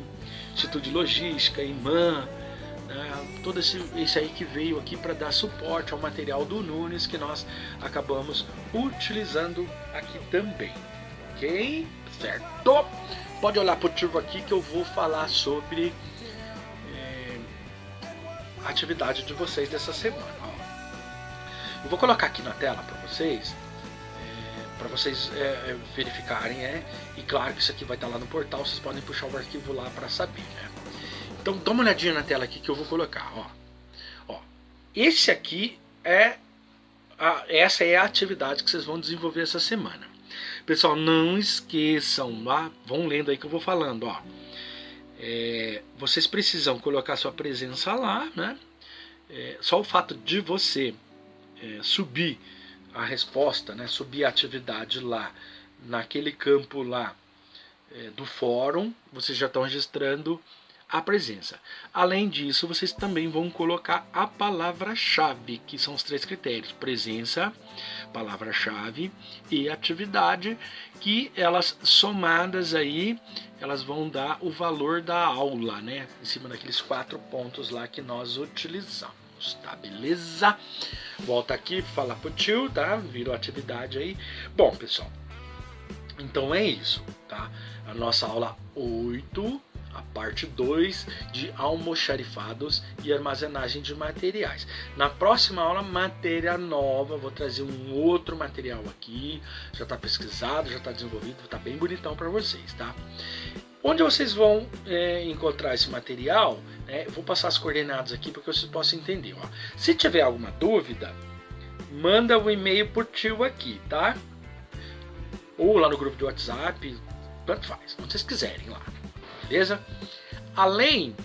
S1: Instituto de Logística, IMAN, todo esse aí que veio aqui para dar suporte ao material do Nunes que nós acabamos utilizando aqui também, ok? Certo? Pode olhar para o tio aqui que eu vou falar sobre a atividade de vocês dessa semana. Eu vou colocar aqui na tela para vocês verificarem, e claro que isso aqui vai estar lá no portal, vocês podem puxar o arquivo lá para saber, né? Então dá uma olhadinha na tela aqui que eu vou colocar, esse aqui essa é a atividade que vocês vão desenvolver essa semana. Pessoal, não esqueçam, vão lendo aí que eu vou falando, vocês precisam colocar sua presença lá, né? Só o fato de você subir a resposta, né? Subir a atividade lá naquele campo lá do fórum, vocês já estão registrando a presença. Além disso, vocês também vão colocar a palavra-chave, que são os 3 critérios: presença, palavra-chave e atividade, que elas somadas aí, elas vão dar o valor da aula, né? Em cima daqueles 4 pontos lá que nós utilizamos, tá? Beleza? Volta aqui, falar pro tio, tá? Virou atividade aí. Bom, pessoal, então é isso, tá? A nossa aula 8, a parte 2 de almoxarifados e armazenagem de materiais. Na próxima aula, matéria nova, vou trazer um outro material aqui, já está pesquisado, já está desenvolvido, está bem bonitão para vocês, tá? Onde vocês vão encontrar esse material, eu vou passar as coordenadas aqui para que vocês possam entender. Se tiver alguma dúvida, manda um e-mail por tio aqui, tá? Ou lá no grupo de WhatsApp, tanto faz, onde vocês quiserem lá. Beleza? Além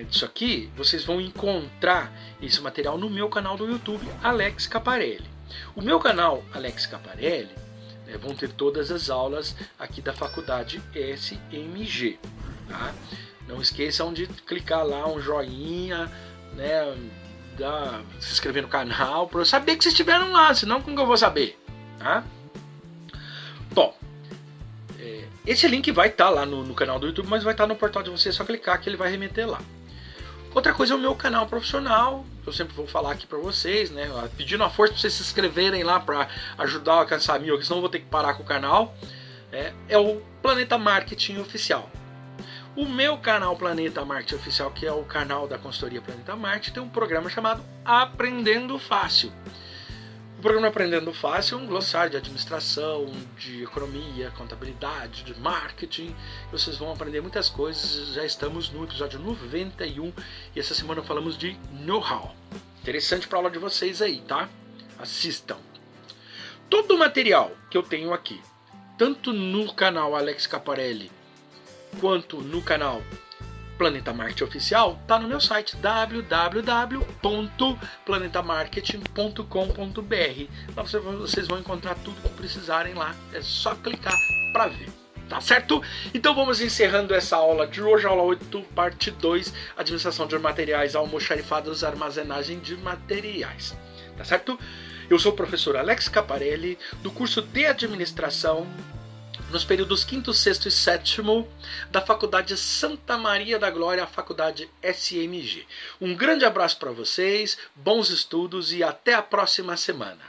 S1: disso aqui, vocês vão encontrar esse material no meu canal do YouTube, Alex Caparelli. O meu canal, Alex Caparelli, vão ter todas as aulas aqui da faculdade SMG. Tá? Não esqueçam de clicar lá um joinha, né? se inscrever no canal, para eu saber que vocês estiveram lá, senão como que eu vou saber? Tá? Bom, esse link vai estar lá no canal do YouTube, mas vai estar no portal de vocês, é só clicar que ele vai remeter lá. Outra coisa é o meu canal profissional, eu sempre vou falar aqui para vocês, né? Pedindo a força para vocês se inscreverem lá para ajudar a alcançar 1000, porque senão eu vou ter que parar com o canal. É o Planeta Marketing Oficial. O meu canal Planeta Marketing Oficial, que é o canal da consultoria Planeta Marketing, tem um programa chamado Aprendendo Fácil. O programa Aprendendo Fácil é um glossário de administração, de economia, contabilidade, de marketing. Vocês vão aprender muitas coisas. Já estamos no episódio 91 e essa semana falamos de know-how. Interessante para a aula de vocês aí, tá? Assistam. Todo o material que eu tenho aqui, tanto no canal Alex Caparelli quanto no canal Planeta Marketing Oficial, está no meu site www.planetamarketing.com.br. Lá vocês vão encontrar tudo que precisarem lá, é só clicar para ver, tá certo? Então vamos encerrando essa aula de hoje, aula 8, parte 2, administração de materiais, almoxarifados, armazenagem de materiais, tá certo? Eu sou o professor Alex Caparelli, do curso de administração, nos períodos 5º, 6º e 7º da Faculdade Santa Maria da Glória, a Faculdade SMG. Um grande abraço para vocês, bons estudos e até a próxima semana.